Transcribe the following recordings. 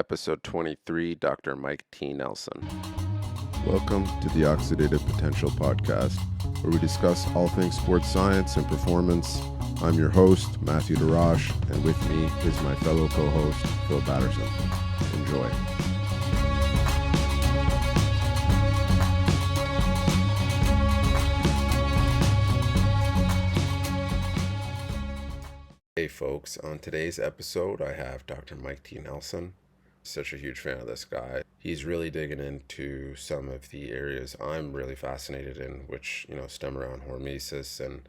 Episode 23, Dr. Mike T. Nelson. Welcome to the Oxidative Potential Podcast, where we discuss all things sports science and performance. I'm your host, Matthew DeRoche, and with me is my fellow co-host, Phil Patterson. Enjoy. Hey folks, on today's episode, I have Dr. Mike T. Nelson. Such a huge fan of this guy. He's really digging into some of the areas I'm really fascinated in, which, stem around hormesis and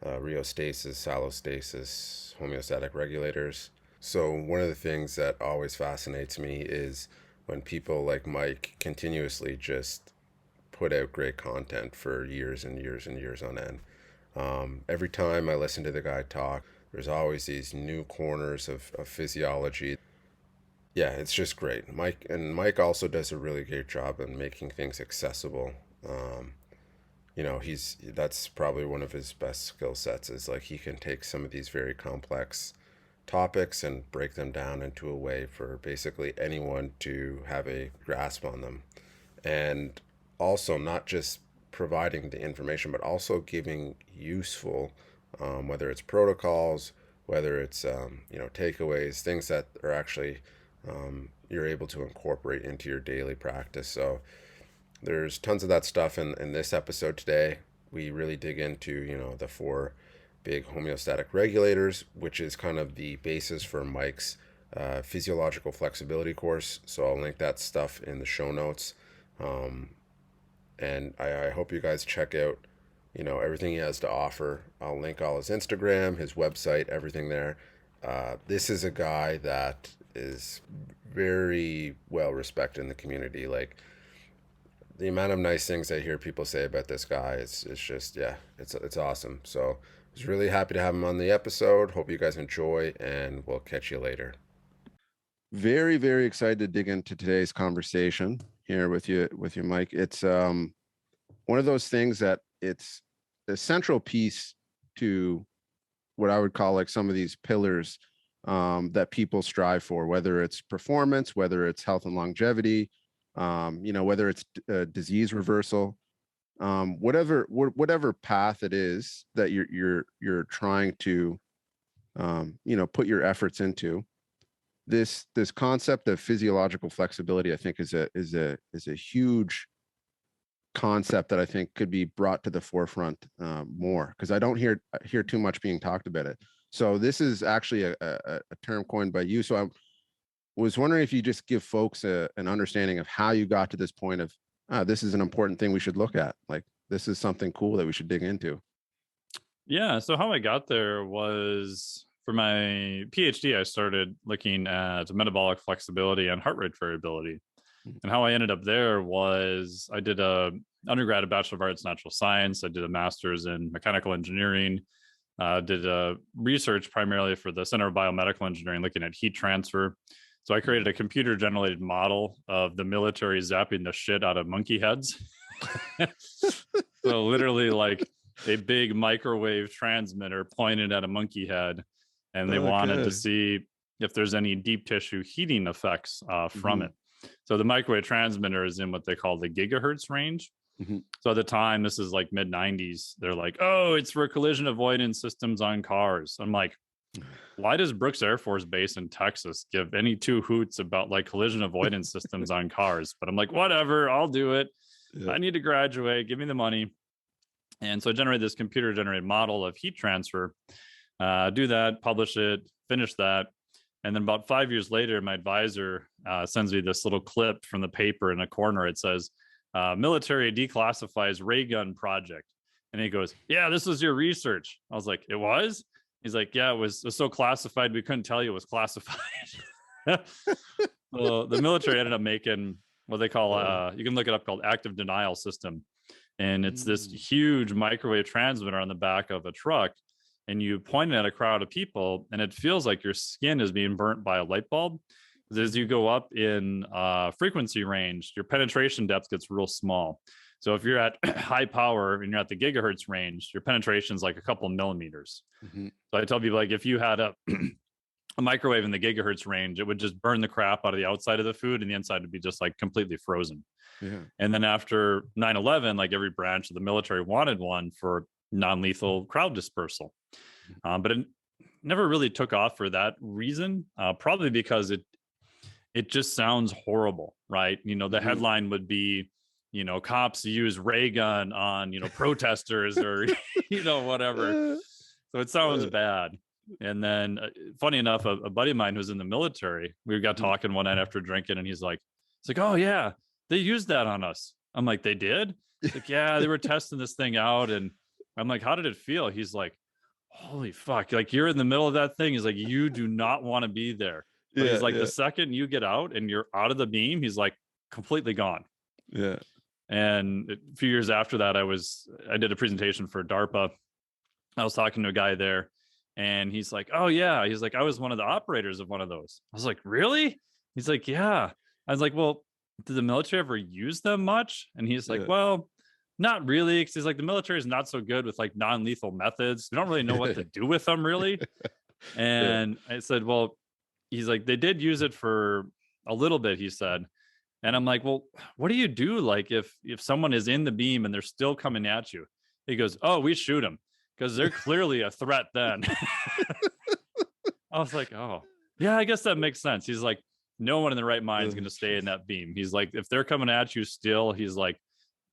rheostasis, allostasis, homeostatic regulators. So one of the things that always fascinates me is when people like Mike continuously just put out great content for years and years and years on end. Every time I listen to the guy talk, there's always these new corners of physiology. Yeah, it's just great. Mike also does a really great job in making things accessible. That's probably one of his best skill sets is like he can take some of these very complex topics and break them down into a way for basically anyone to have a grasp on them. And also not just providing the information, but also giving useful, whether it's protocols, whether it's, takeaways, things that are actually you're able to incorporate into your daily practice. So there's tons of that stuff in this episode today. We really dig into, the 4 big homeostatic regulators, which is kind of the basis for Mike's physiological flexibility course. So I'll link that stuff in the show notes. And I hope you guys check out, everything he has to offer. I'll link all his Instagram, his website, everything there. This is a guy that is very well respected in the community. Like the amount of nice things I hear people say about this guy, it's just, yeah, it's awesome. So I was really happy to have him on the episode. Hope you guys enjoy, and we'll catch you later. Very, very excited to dig into today's conversation here with you, Mike. It's one of those things that it's a central piece to what I would call like some of these pillars that people strive for, whether it's performance, whether it's health and longevity, whether it's disease reversal, whatever path it is that you're trying to, put your efforts into. This concept of physiological flexibility, I think, is a huge concept that I think could be brought to the forefront more, because I don't hear too much being talked about it. So this is actually a term coined by you. So I was wondering if you just give folks an understanding of how you got to this point of, this is an important thing we should look at. Like, this is something cool that we should dig into. Yeah. So how I got there was for my PhD, I started looking at metabolic flexibility and heart rate variability. And how I ended up there was I did a undergrad, a Bachelor of Arts, Natural Science. I did a master's in mechanical engineering. Did research primarily for the Center of Biomedical Engineering, looking at heat transfer. So I created a computer-generated model of the military zapping the shit out of monkey heads. So literally like a big microwave transmitter pointed at a monkey head. And they wanted to see if there's any deep tissue heating effects from it. So the microwave transmitter is in what they call the gigahertz range. So at the time, this is like mid 90s, they're like, oh, it's for collision avoidance systems on cars. I'm like, why does Brooks Air Force Base in Texas give any 2 hoots about like collision avoidance systems on cars? But I'm like, whatever, I'll do it. Yeah. I need to graduate. Give me the money. And so I generated this computer generated model of heat transfer, do that, publish it, finish that. And then about 5 years later, my advisor sends me this little clip from the paper in a corner. It says, military declassifies ray gun project. And he goes, yeah, this was your research. I was like, it was? He's like, yeah, it was so classified, we couldn't tell you it was classified. Well, the military ended up making what they call, you can look it up, called active denial system. And it's this huge microwave transmitter on the back of a truck. And you point it at a crowd of people, and it feels like your skin is being burnt by a light bulb. As you go up in frequency range, your penetration depth gets real small. So if you're at high power and you're at the gigahertz range, your penetration is like a couple millimeters. So I tell people, like, if you had a a microwave in the gigahertz range, it would just burn the crap out of the outside of the food, and the inside would be just like completely frozen. Yeah. And then after 9/11, like every branch of the military wanted one for non-lethal crowd dispersal. But it never really took off for that reason, probably because it just sounds horrible, right? You know, the headline would be, you know, cops use ray gun on, you know, protesters or, you know, whatever. So it sounds bad. And then funny enough, a buddy of mine who's in the military, we got talking one night after drinking, and he's like, oh yeah, they used that on us. I'm like, they did? He's like, yeah, they were testing this thing out. And I'm like, how did it feel? He's like, holy fuck, like you're in the middle of that thing. He's like, you do not want to be there. But he's like, the second you get out and you're out of the beam, he's like completely gone. Yeah. And a few years after that, I did a presentation for DARPA. I was talking to a guy there, and he's like, oh yeah, he's like, I was one of the operators of one of those. I was like, really? He's like, yeah. I was like, well, did the military ever use them much? And he's like, well, not really, because he's like, the military is not so good with like non-lethal methods. We don't really know what to do with them, really. And I said, well, he's like, they did use it for a little bit, he said. And I'm like, well, what do you do like if someone is in the beam and they're still coming at you? He goes, oh, we shoot them because they're clearly a threat then. I was like, oh yeah, I guess that makes sense. He's like, no one in the right mind is going to stay in that beam. He's like, if they're coming at you still, he's like,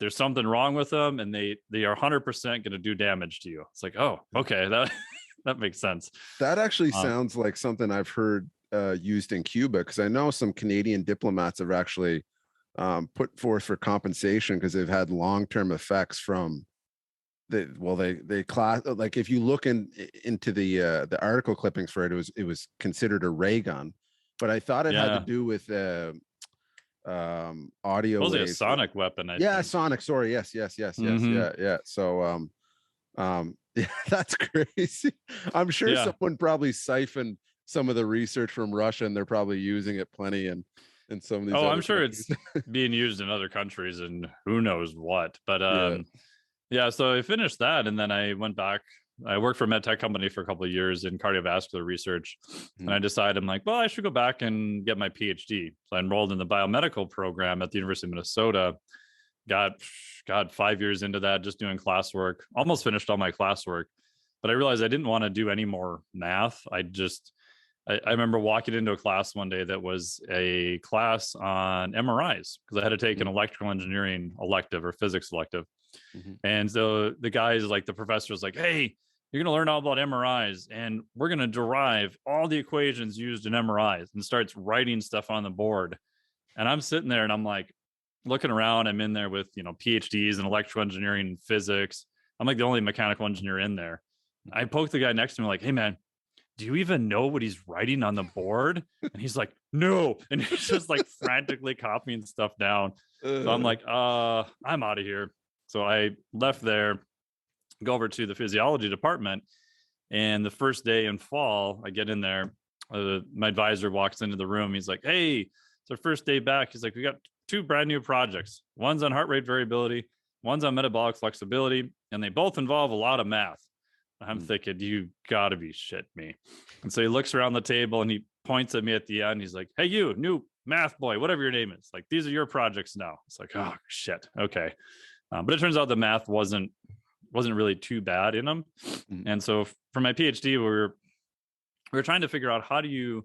there's something wrong with them, and they are 100% going to do damage to you. It's like, oh, okay, that makes sense. That actually sounds like something I've heard used in Cuba, because I know some Canadian diplomats have actually put forth for compensation because they've had long-term effects from they class, like if you look into the article clippings for it, it was considered a ray gun, but I thought it had to do with audio Mostly a waves. sonic weapon, I think. Sonic, sorry, yes, yeah. So yeah, that's crazy. I'm sure someone probably siphoned some of the research from Russia, and they're probably using it plenty in some of these I'm sure it's being used in other countries and who knows what. But so I finished that, and then I went back. I worked for a med tech company for a couple of years in cardiovascular research, and I decided, I'm like, well, I should go back and get my PhD. So I enrolled in the biomedical program at the University of Minnesota. Got 5 years into that, just doing classwork. Almost finished all my classwork, but I realized I didn't want to do any more math. I remember walking into a class one day that was a class on MRIs, because I had to take an electrical engineering elective or physics elective. And so the guys, like the professor was like, hey, you're going to learn all about MRIs, and we're going to derive all the equations used in MRIs, and starts writing stuff on the board. And I'm sitting there and I'm like looking around. I'm in there with, PhDs in electrical engineering and physics. I'm like the only mechanical engineer in there. I poked the guy next to me like, hey man, do you even know what he's writing on the board? And he's like, no. And he's just like frantically copying stuff down. So I'm like, I'm out of here. So I left there, go over to the physiology department. And the first day in fall, I get in there. My advisor walks into the room. He's like, hey, it's our first day back. He's like, we got 2 brand new projects. One's on heart rate variability. One's on metabolic flexibility. And they both involve a lot of math. I'm thinking, you gotta be shitting me. And so he looks around the table and he points at me at the end. He's like, hey, you new math boy, whatever your name is. Like, these are your projects now. It's like, oh shit. Okay. But it turns out the math wasn't really too bad in them. And so for my PhD, we were trying to figure out, how do you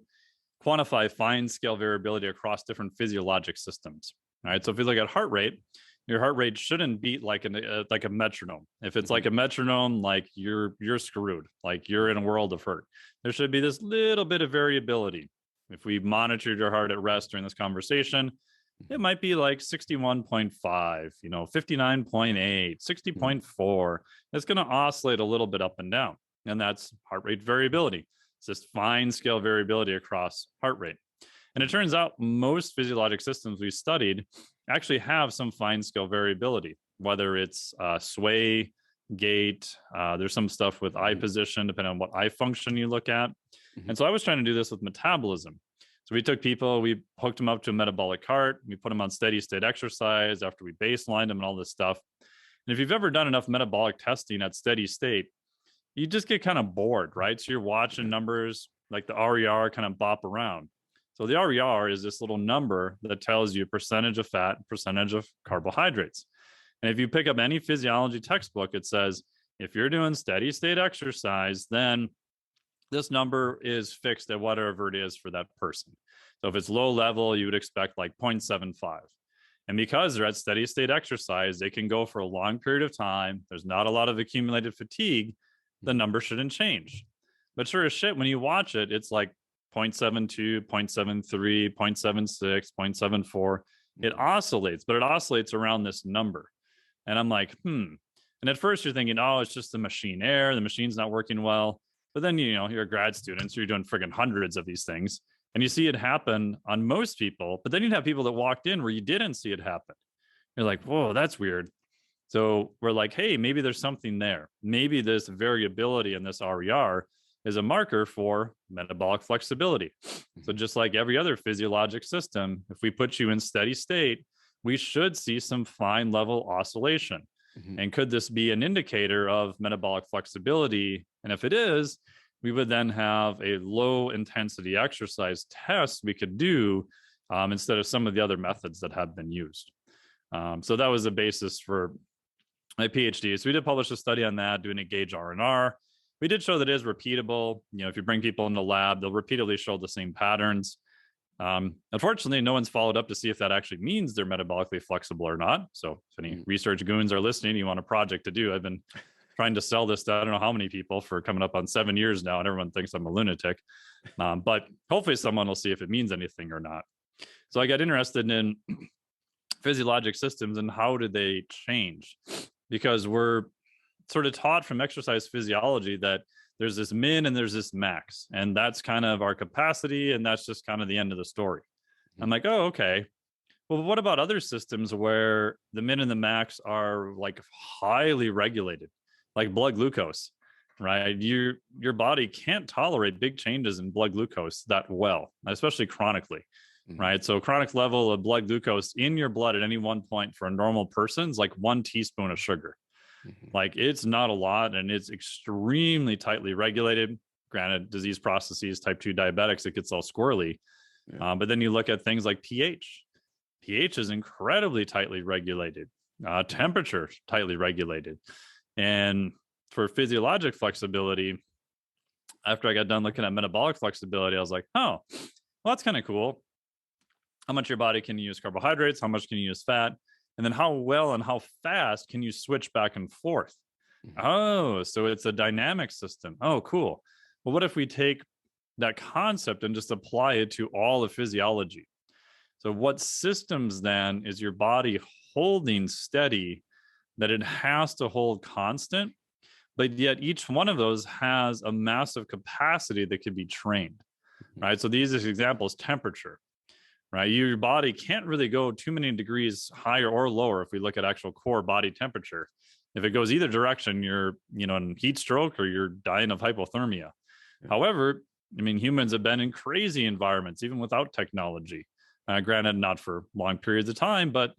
quantify fine scale variability across different physiologic systems? All right. So if you look at heart rate, your heart rate shouldn't beat like a metronome. If it's like a metronome, like you're screwed, like you're in a world of hurt. There should be this little bit of variability. If we monitored your heart at rest during this conversation, it might be like 61.5, 59.8, 60.4. It's going to oscillate a little bit up and down. And that's heart rate variability. It's just fine scale variability across heart rate. And it turns out most physiologic systems we studied actually have some fine scale variability, whether it's sway, gait. There's some stuff with eye position, depending on what eye function you look at. And so I was trying to do this with metabolism. So we took people, we hooked them up to a metabolic cart, we put them on steady state exercise after we baselined them and all this stuff. And if you've ever done enough metabolic testing at steady state, you just get kind of bored, right? So you're watching numbers like the RER kind of bop around. So the RER is this little number that tells you percentage of fat, percentage of carbohydrates. And if you pick up any physiology textbook, it says if you're doing steady state exercise, then this number is fixed at whatever it is for that person. So if it's low level, you would expect like 0.75. And because they're at steady state exercise, they can go for a long period of time. There's not a lot of accumulated fatigue. The number shouldn't change. But sure as shit, when you watch it, it's like 0.72, 0.73, 0.76, 0.74. It oscillates, but it oscillates around this number. And I'm like, And at first you're thinking, oh, it's just the machine error. The machine's not working well. But then, you're a grad student, so you're doing friggin' hundreds of these things. And you see it happen on most people. But then you'd have people that walked in where you didn't see it happen. You're like, whoa, that's weird. So we're like, hey, maybe there's something there. Maybe this variability in this RER is a marker for metabolic flexibility. So just like every other physiologic system, if we put you in steady state, we should see some fine level oscillation. And could this be an indicator of metabolic flexibility? And if it is, we would then have a low intensity exercise test we could do instead of some of the other methods that have been used. So that was the basis for my PhD. So we did publish a study on that, doing a gauge R&R. We did show that it is repeatable. If you bring people in the lab, they'll repeatedly show the same patterns. Unfortunately, no one's followed up to see if that actually means they're metabolically flexible or not. So if any research goons are listening, you want a project to do. I've been trying to sell this to I don't know how many people for coming up on 7 years now, and everyone thinks I'm a lunatic. But hopefully someone will see if it means anything or not. So I got interested in physiologic systems and how do they change? Because we're sort of taught from exercise physiology that there's this min and there's this max, and that's kind of our capacity, and that's just kind of the end of the story. I'm like, oh, okay. Well, what about other systems where the min and the max are like highly regulated, like blood glucose, right? Your body can't tolerate big changes in blood glucose that well, especially chronically, right? So chronic level of blood glucose in your blood at any one point for a normal person is like 1 teaspoon of sugar. Like it's not a lot, and it's extremely tightly regulated. Granted, disease processes, type 2 diabetics, it gets all squirrely. But then you look at things like pH. pH is incredibly tightly regulated. Temperature tightly regulated. And for physiologic flexibility, after I got done looking at metabolic flexibility, I was like, oh, well, that's kind of cool. How much your body can use carbohydrates? How much can you use fat? And then how well and how fast can you switch back and forth? Oh, so it's a dynamic system. Oh, cool. Well, what if we take that concept and just apply it to all of physiology? So what systems then is your body holding steady that it has to hold constant, but yet each one of those has a massive capacity that could be trained, right? So the easiest example is temperature. Right, your body can't really go too many degrees higher or lower if we look at actual core body temperature. If it goes either direction, you're in heat stroke or you're dying of hypothermia. However, humans have been in crazy environments even without technology. Granted, not for long periods of time, but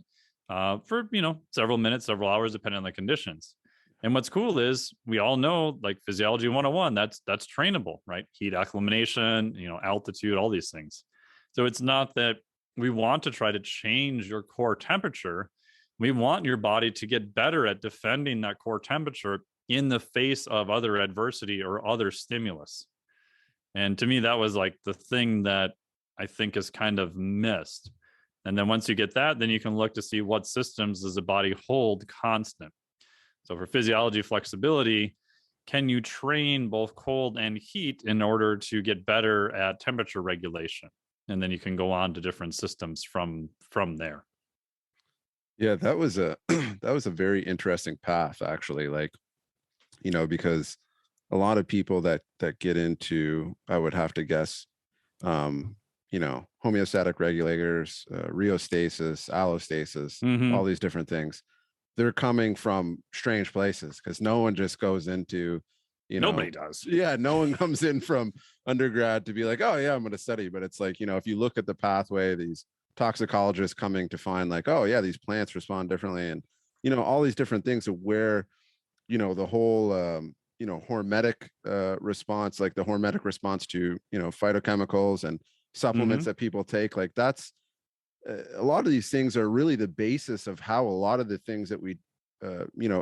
for several minutes, several hours, depending on the conditions. And what's cool is we all know, like Physiology 101, that's trainable, right? Heat acclimation, altitude, all these things. So it's not that we want to try to change your core temperature. We want your body to get better at defending that core temperature in the face of other adversity or other stimulus. And to me, that was like the thing that I think is kind of missed. And then once you get that, then you can look to see what systems does the body hold constant. So for physiology flexibility, can you train both cold and heat in order to get better at temperature regulation? And then you can go on to different systems from there. Yeah, that was a very interesting path, actually. Like, because a lot of people that get into, I would have to guess, homeostatic regulators, rheostasis, allostasis, all these different things. They're coming from strange places because no one just goes into, nobody does. Yeah, no one comes in from undergrad to be like, oh yeah, I'm going to study. But it's like, if you look at the pathway, these toxicologists coming to find like, oh yeah, these plants respond differently, and all these different things of where, the whole hormetic response, like the hormetic response to, phytochemicals and supplements that people take. Like that's a lot of these things are really the basis of how a lot of the things that we,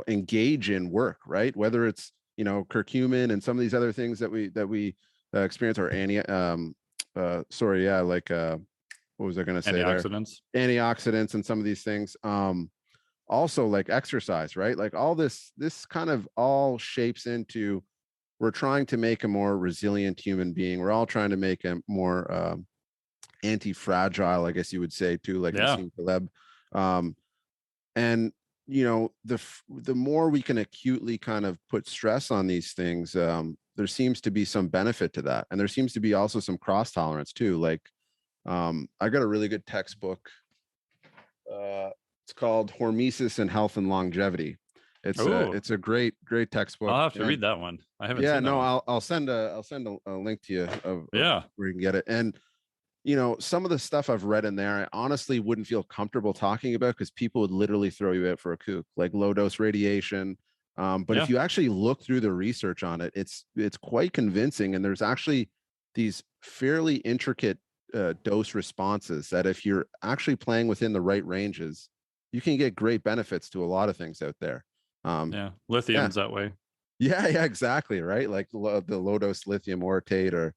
engage in work, right? Whether it's, curcumin and some of these other things that we experience, or what was I going to say there? Antioxidants and some of these things. Also like exercise, right? Like all this kind of all shapes into, we're trying to make a more resilient human being. We're all trying to make a more anti-fragile, I guess you would say too, like Nassim Taleb. And the more we can acutely kind of put stress on these things, there seems to be some benefit to that. And there seems to be also some cross tolerance too. Like I got a really good textbook. It's called Hormesis and Health and Longevity. It's a great textbook. I'll have to read that one. I haven't seen that one. I'll send a link to you of where you can get it. And some of the stuff I've read in there, I honestly wouldn't feel comfortable talking about, because people would literally throw you out for a kook, like low dose radiation. But if you actually look through the research on it, it's quite convincing. And there's actually these fairly intricate dose responses that, if you're actually playing within the right ranges, you can get great benefits to a lot of things out there. Lithium's that way. Yeah, exactly. Right. Like the low dose lithium orotate or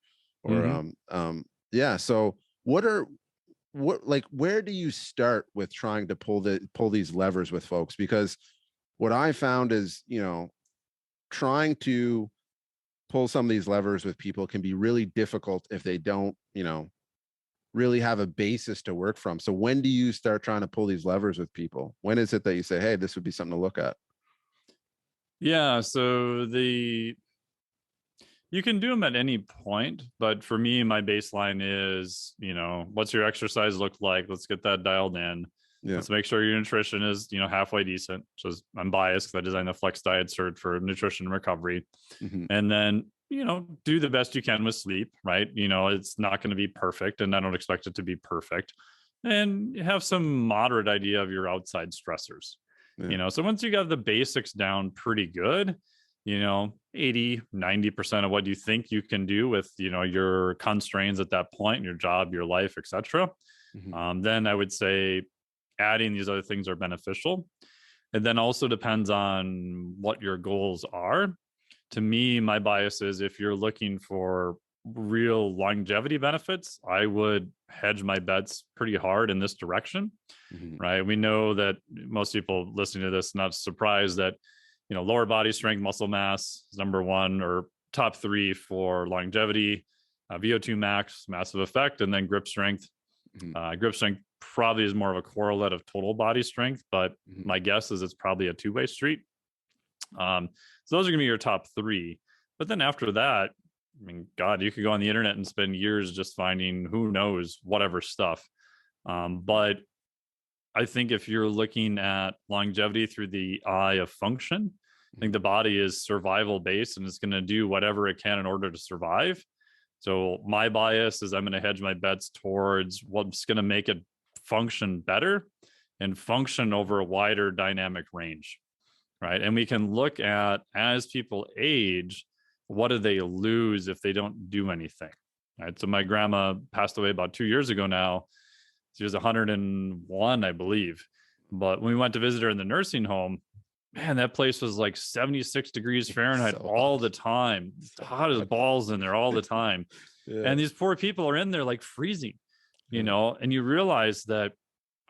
so where do you start with trying to pull these levers with folks? Because what I found is, trying to pull some of these levers with people can be really difficult if they don't, really have a basis to work from. So when do you start trying to pull these levers with people? When is it that you say, hey, this would be something to look at? Yeah. So you can do them at any point, but for me, my baseline is, what's your exercise look like? Let's get that dialed in. Let's make sure your nutrition is, halfway decent. So I'm biased because I designed the Flex Diet Cert for nutrition and recovery. And then, do the best you can with sleep, right? It's not going to be perfect, and I don't expect it to be perfect. And have some moderate idea of your outside stressors. So once you got the basics down pretty good, 80, 90% of what you think you can do with, your constraints at that point, your job, your life, etc. Then I would say adding these other things are beneficial. It then also depends on what your goals are. To me, my bias is, if you're looking for real longevity benefits, I would hedge my bets pretty hard in this direction, right? We know that most people listening to this, not surprised that, lower body strength, muscle mass is number one or top three for longevity, VO2 max, massive effect, and then grip strength. Grip strength probably is more of a correlate of total body strength, but my guess is it's probably a two-way street. So those are going to be your top three. But then after that, I mean, God, you could go on the internet and spend years just finding who knows whatever stuff. But I think if you're looking at longevity through the eye of function, I think the body is survival based and it's going to do whatever it can in order to survive. So my bias is I'm going to hedge my bets towards what's going to make it function better and function over a wider dynamic range, right? And we can look at, as people age, what do they lose if they don't do anything, right? So my grandma passed away about 2 years ago now. She was 101, I believe. But when we went to visit her in the nursing home, man, that place was like 76 degrees Fahrenheit all the time. It's hot as balls in there all the time. And these poor people are in there like freezing, and you realize that,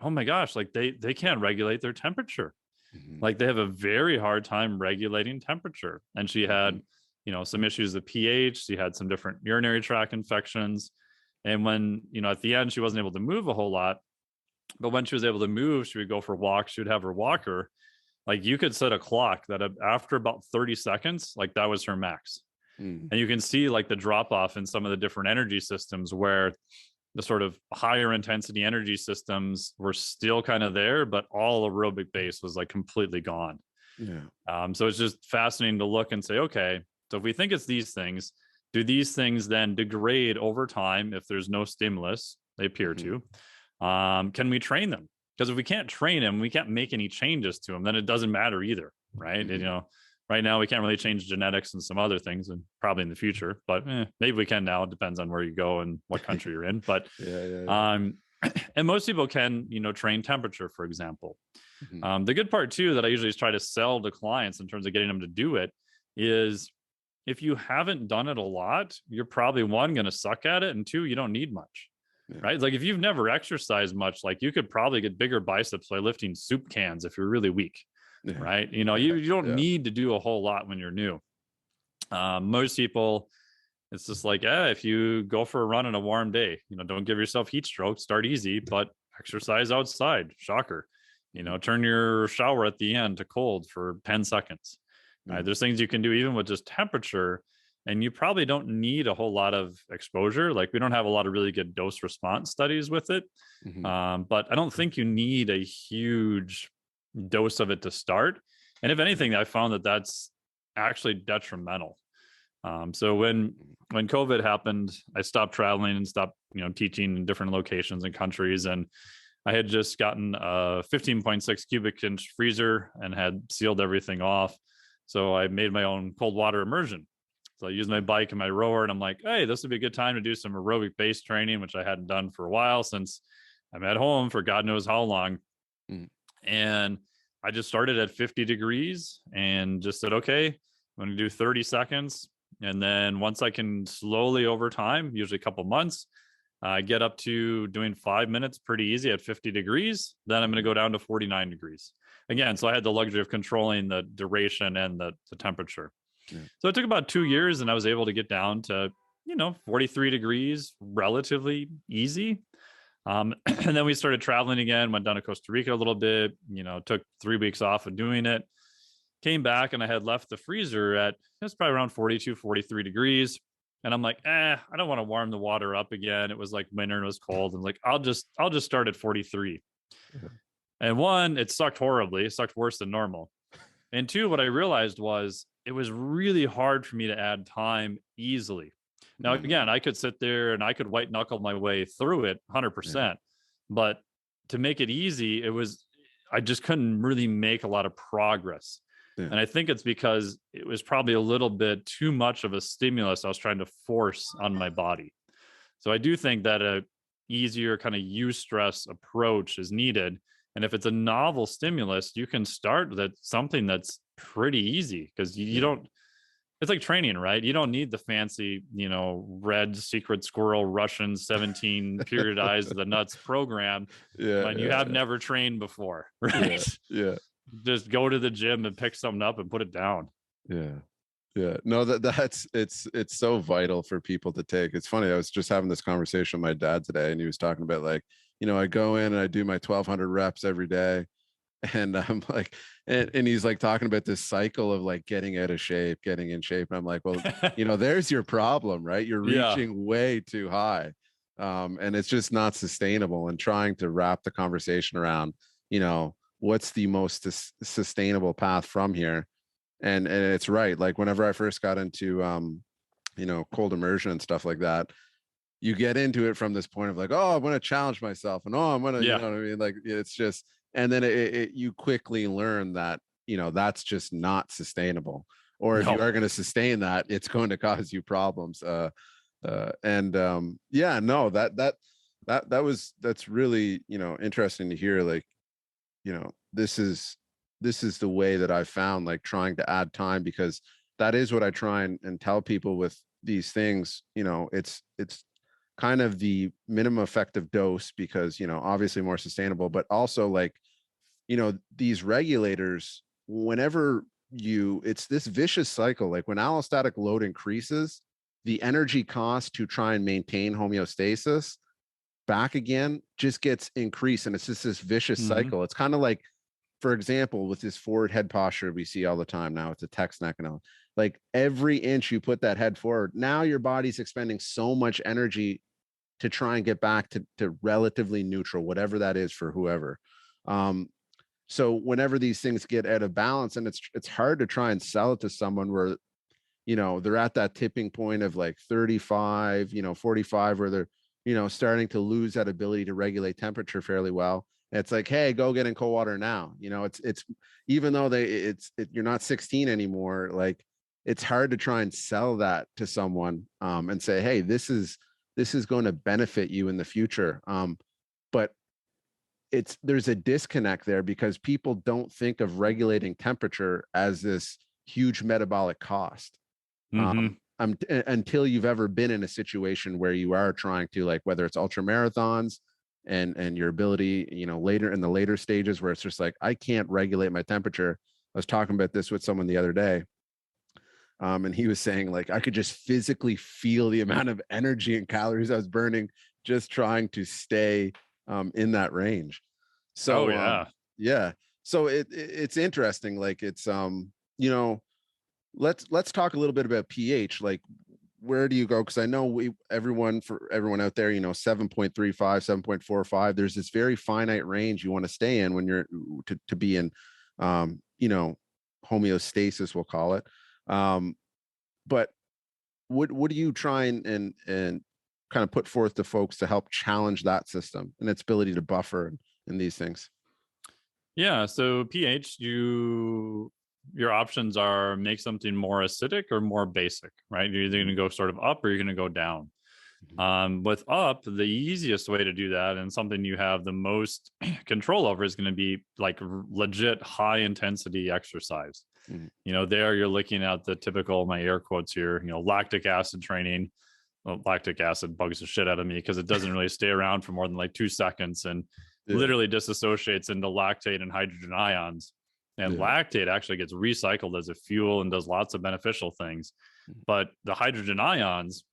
oh my gosh, like they can't regulate their temperature. Like they have a very hard time regulating temperature. And she had, some issues with pH. She had some different urinary tract infections. And when, at the end, she wasn't able to move a whole lot, but when she was able to move, she would go for walks. She would have her walker. Like you could set a clock that after about 30 seconds, like that was her max. And you can see like the drop off in some of the different energy systems where the sort of higher intensity energy systems were still kind of there, but all aerobic base was like completely gone. So it's just fascinating to look and say, okay, so if we think it's these things, do these things then degrade over time if there's no stimulus? They appear to. Can we train them? Because if we can't train them, we can't make any changes to them, then it doesn't matter either, right? Right now, we can't really change genetics and some other things, and probably in the future, but maybe we can now. It depends on where you go and what country you're in. But and most people can, train temperature, for example. The good part too that I usually try to sell to clients in terms of getting them to do it is, if you haven't done it a lot, you're probably, one, going to suck at it, and two, you don't need much. Right? Like if you've never exercised much, like you could probably get bigger biceps by lifting soup cans if you're really weak. Right? You don't need to do a whole lot when you're new. Most people, it's just like, if you go for a run on a warm day, don't give yourself heat stroke, start easy, but exercise outside. Shocker. Turn your shower at the end to cold for 10 seconds. Right? There's things you can do even with just temperature, and you probably don't need a whole lot of exposure. Like we don't have a lot of really good dose response studies with it. But I don't think you need a huge dose of it to start. And if anything, I found that that's actually detrimental. So when COVID happened, I stopped traveling and stopped, teaching in different locations and countries. And I had just gotten a 15.6 cubic inch freezer and had sealed everything off. So I made my own cold water immersion. So I used my bike and my rower, and I'm like, hey, this would be a good time to do some aerobic base training, which I hadn't done for a while since I'm at home for God knows how long. And I just started at 50 degrees and just said, okay, I'm going to do 30 seconds. And then once I can slowly over time, usually a couple months, get up to doing 5 minutes pretty easy at 50 degrees. Then I'm going to go down to 49 degrees. Again, so I had the luxury of controlling the duration and the temperature. So it took about 2 years, and I was able to get down to, 43 degrees, relatively easy. And then we started traveling again, went down to Costa Rica a little bit, took 3 weeks off of doing it, came back, and I had left the freezer at, it's probably around 42, 43 degrees. And I'm like, I don't want to warm the water up again. It was like winter and it was cold. And like, I'll just start at 43. And one, it sucked horribly. It sucked worse than normal. And two, what I realized was it was really hard for me to add time easily. Now, again, I could sit there and I could white knuckle my way through it 100%. But to make it easy, I just couldn't really make a lot of progress. And I think it's because it was probably a little bit too much of a stimulus I was trying to force on my body. So I do think that a easier kind of eustress approach is needed. And if it's a novel stimulus, you can start with something that's pretty easy, because you don't, it's like training, right? You don't need the fancy, red secret squirrel Russian 17 periodized the nuts program when you have never trained before, right? Just go to the gym and pick something up and put it down. No, it's so vital for people to take. It's funny, I was just having this conversation with my dad today, and he was talking about, like, I go in and I do my 1,200 reps every day, and I'm like, and he's like talking about this cycle of like getting out of shape, getting in shape, and I'm like, well, there's your problem, right? You're reaching way too high, and it's just not sustainable. And trying to wrap the conversation around, what's the most sustainable path from here. And it's right. Like whenever I first got into, cold immersion and stuff like that, you get into it from this point of like, oh, I'm going to challenge myself, and I'm going to, you know what I mean? Like, it's just, and then you quickly learn that, that's just not sustainable. Or if you are going to sustain that, it's going to cause you problems. That's really, interesting to hear. Like, this is the way that I found, like, trying to add time, because that is what I try and tell people with these things. It's kind of the minimum effective dose, because, obviously more sustainable, but also, like, these regulators, whenever it's this vicious cycle. Like when allostatic load increases, the energy cost to try and maintain homeostasis back again just gets increased, and it's just this vicious cycle. It's kind of like, for example, with this forward head posture we see all the time now, it's a text neck and all. Like every inch you put that head forward, now your body's expending so much energy to try and get back to relatively neutral, whatever that is for whoever. So whenever these things get out of balance, and it's hard to try and sell it to someone where, they're at that tipping point of like 35, 45, where they're, starting to lose that ability to regulate temperature fairly well. It's like, hey, go get in cold water now. You know, it's even though you're not 16 anymore, like it's hard to try and sell that to someone and say, hey, this is going to benefit you in the future. But there's a disconnect there because people don't think of regulating temperature as this huge metabolic cost. Until you've ever been in a situation where you are trying to, like, whether it's ultra marathons and your ability, you know, later in the later stages where it's just like, I can't regulate my temperature. I was talking about this with someone the other day. And he was saying, like, I could just physically feel the amount of energy and calories I was burning just trying to stay in that range. So yeah. So it's interesting. Like, it's you know, let's talk a little bit about pH. Like, where do you go? Because I know everyone out there, you know, 7.35, 7.45, there's this very finite range you want to stay in when you're to be in you know, homeostasis, we'll call it. But what do you try and kind of put forth to folks to help challenge that system and its ability to buffer and these things? Yeah, so pH, your options are make something more acidic or more basic, right? You're either going to go sort of up or you're going to go down. With up, the easiest way to do that and something you have the most control over is going to be like legit high intensity exercise. You know, there you're looking at the typical, my air quotes here, you know, lactic acid training. Well, lactic acid bugs the shit out of me because it doesn't really stay around for more than like 2 seconds and literally disassociates into lactate and hydrogen ions. And lactate actually gets recycled as a fuel and does lots of beneficial things. But the hydrogen ions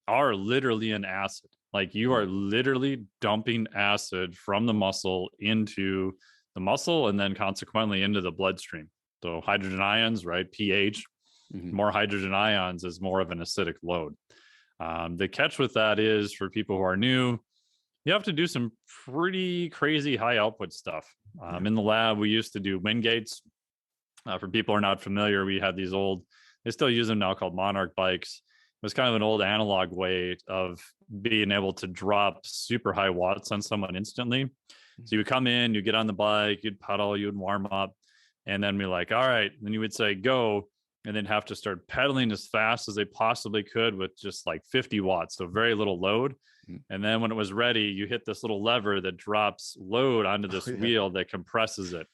are literally an acid. Like, you are literally dumping acid from the muscle into the muscle and then consequently into the bloodstream. So hydrogen ions, right? pH, more hydrogen ions is more of an acidic load. The catch with that is, for people who are new, you have to do some pretty crazy high output stuff. In the lab, we used to do wind gates. For people who are not familiar, we had these old, they still use them now, called Monarch bikes. It was kind of an old analog way of being able to drop super high watts on someone instantly. So you would come in, you get on the bike, you'd pedal, you'd warm up, and then be like, all right, then you would say go, and then have to start pedaling as fast as they possibly could with just like 50 watts, so very little load. And then when it was ready, you hit this little lever that drops load onto this wheel that compresses it.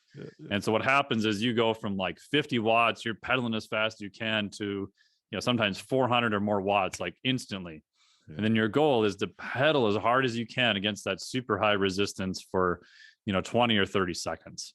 And so what happens is you go from like 50 watts, you're pedaling as fast as you can, to, you know, sometimes 400 or more watts, like instantly. And then your goal is to pedal as hard as you can against that super high resistance for, you know, 20 or 30 seconds.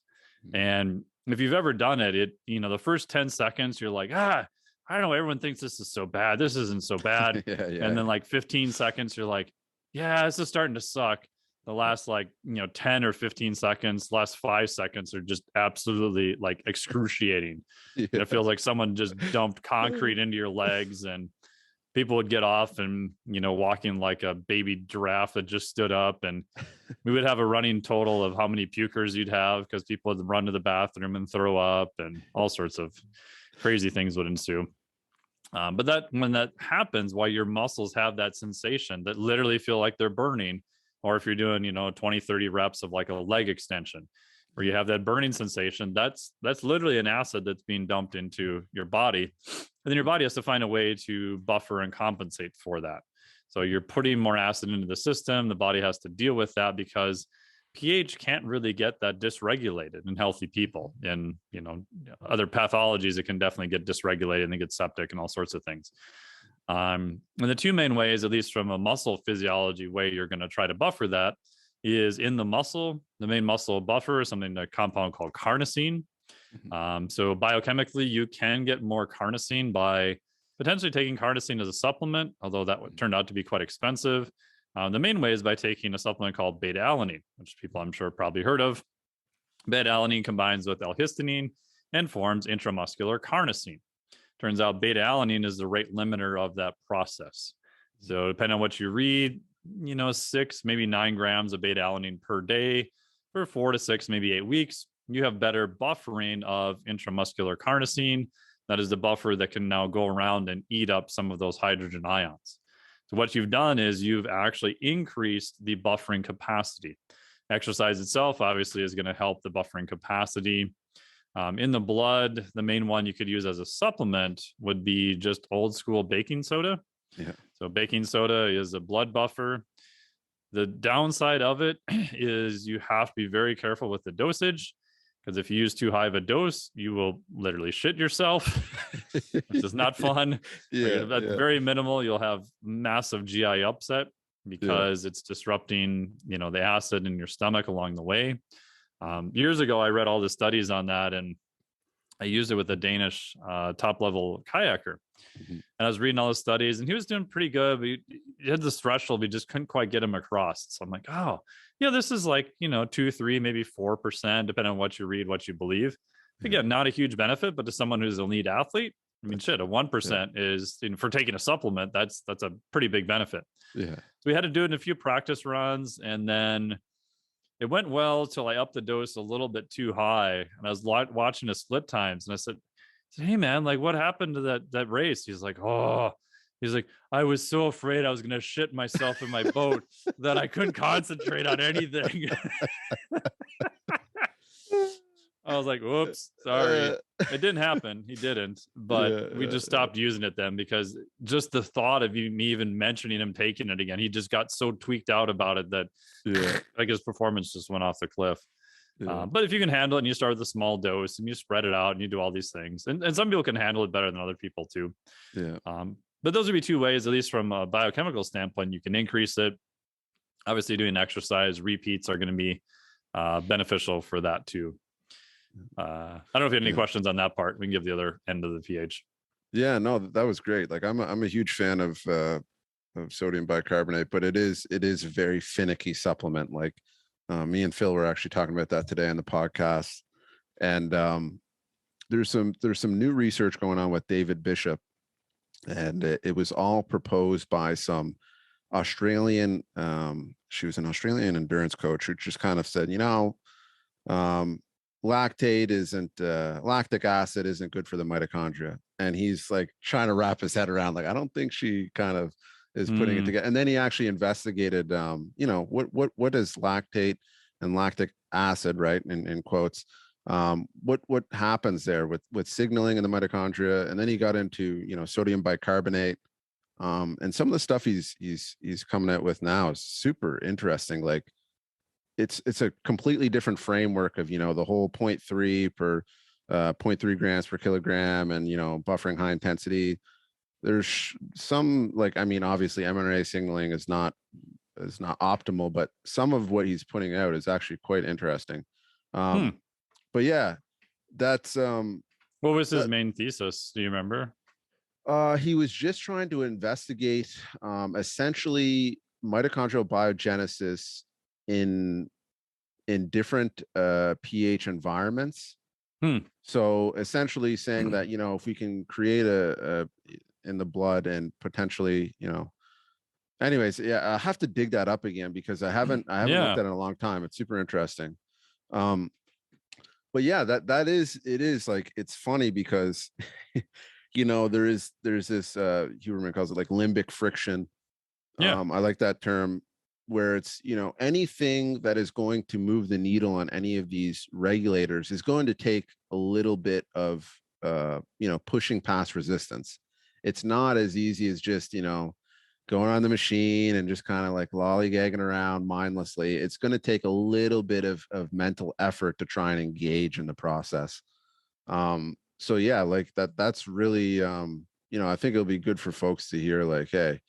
And if you've ever done it, you know, the first 10 seconds, you're like, I don't know, everyone thinks this is so bad. This isn't so bad. And then like 15 seconds, you're like, yeah, this is starting to suck. The last, like, you know, 10 or 15 seconds, last 5 seconds are just absolutely like excruciating. It feels like someone just dumped concrete into your legs, and people would get off and, you know, walking like a baby giraffe that just stood up. And we would have a running total of how many pukers you'd have because people would run to the bathroom and throw up, and all sorts of crazy things would ensue. But that, when that happens, while your muscles have that sensation that literally feel like they're burning, or if you're doing, you know, 20, 30 reps of like a leg extension where you have that burning sensation, that's literally an acid that's being dumped into your body. And then your body has to find a way to buffer and compensate for that. So you're putting more acid into the system. The body has to deal with that because pH can't really get that dysregulated in healthy people. In, you know, other pathologies, it can definitely get dysregulated and they get septic and all sorts of things. And the two main ways, at least from a muscle physiology way, you're going to try to buffer that is in the muscle. The main muscle buffer is something, a compound called carnosine. So biochemically, you can get more carnosine by potentially taking carnosine as a supplement, although that turned out to be quite expensive. The main way is by taking a supplement called beta-alanine, which people I'm sure probably heard of. Beta-alanine combines with L-histamine and forms intramuscular carnosine. Turns out beta-alanine is the rate limiter of that process. So depending on what you read, you know, 6, maybe 9 grams of beta-alanine per day for 4 to 6, maybe 8 weeks, you have better buffering of intramuscular carnosine. That is the buffer that can now go around and eat up some of those hydrogen ions. So what you've done is you've actually increased the buffering capacity. Exercise itself obviously is going to help the buffering capacity. In the blood, the main one you could use as a supplement would be just old school baking soda. Yeah. So baking soda is a blood buffer. The downside of it is you have to be very careful with the dosage, because if you use too high of a dose, you will literally shit yourself, which is not fun. Yeah, That's very minimal. You'll have massive GI upset because it's disrupting, the acid in your stomach along the way. Years ago, I read all the studies on that, and I used it with a Danish top-level kayaker. Mm-hmm. And I was reading all the studies, and he was doing pretty good. But he had this threshold. We just couldn't quite get him across. So I'm like, oh, yeah, this is like, 2, 3, maybe 4%, depending on what you read, what you believe. Again, not a huge benefit, but to someone who's an elite athlete, I mean, shit, a 1% is, for taking a supplement, that's a pretty big benefit. Yeah. So we had to do it in a few practice runs, and then it went well till I upped the dose a little bit too high, and I was watching his split times, and I said, hey man, like what happened to that race? He's like, I was so afraid I was going to shit myself in my boat that I couldn't concentrate on anything. I was like, whoops, sorry. It didn't happen. He didn't, but we just stopped using it then, because just the thought of me even mentioning him taking it again, he just got so tweaked out about it that I guess performance just went off the cliff. But if you can handle it and you start with a small dose and you spread it out and you do all these things, and some people can handle it better than other people too. But those would be two ways, at least from a biochemical standpoint. You can increase it. Obviously, doing exercise repeats are going to be beneficial for that too. I don't know if you have any questions on that part. We can give the other end of the pH. Yeah, no, that was great. Like I'm a huge fan of sodium bicarbonate, but it is a very finicky supplement. Like me and Phil were actually talking about that today on the podcast, and there's some new research going on with David Bishop, and it was all proposed by some Australian. She was an Australian endurance coach who just kind of said, lactic acid isn't good for the mitochondria, and he's like trying to wrap his head around, like, I don't think she kind of is putting it together. And then he actually investigated, what is lactate and lactic acid, right? In quotes, what happens there with signaling in the mitochondria. And then he got into, sodium bicarbonate, and some of the stuff he's coming out with now is super interesting. Like it's a completely different framework of, the whole 0.3 grams per kilogram, and, buffering high intensity. There's some, like, I mean, obviously mRNA signaling is not optimal, but some of what he's putting out is actually quite interesting. But yeah, that's what was his main thesis? Do you remember? He was just trying to investigate essentially mitochondrial biogenesis in different pH environments. So essentially saying that, if we can create a in the blood and potentially, anyways, I have to dig that up again, because I haven't looked at it in a long time. It's super interesting. But yeah, it is like, it's funny because there's this Huberman calls it like limbic friction. I like that term, where it's, anything that is going to move the needle on any of these regulators is going to take a little bit of pushing past resistance. It's not as easy as just, going on the machine and just kind of like lollygagging around mindlessly. It's going to take a little bit of mental effort to try and engage in the process. So yeah, like that's really, I think it'll be good for folks to hear, like, hey,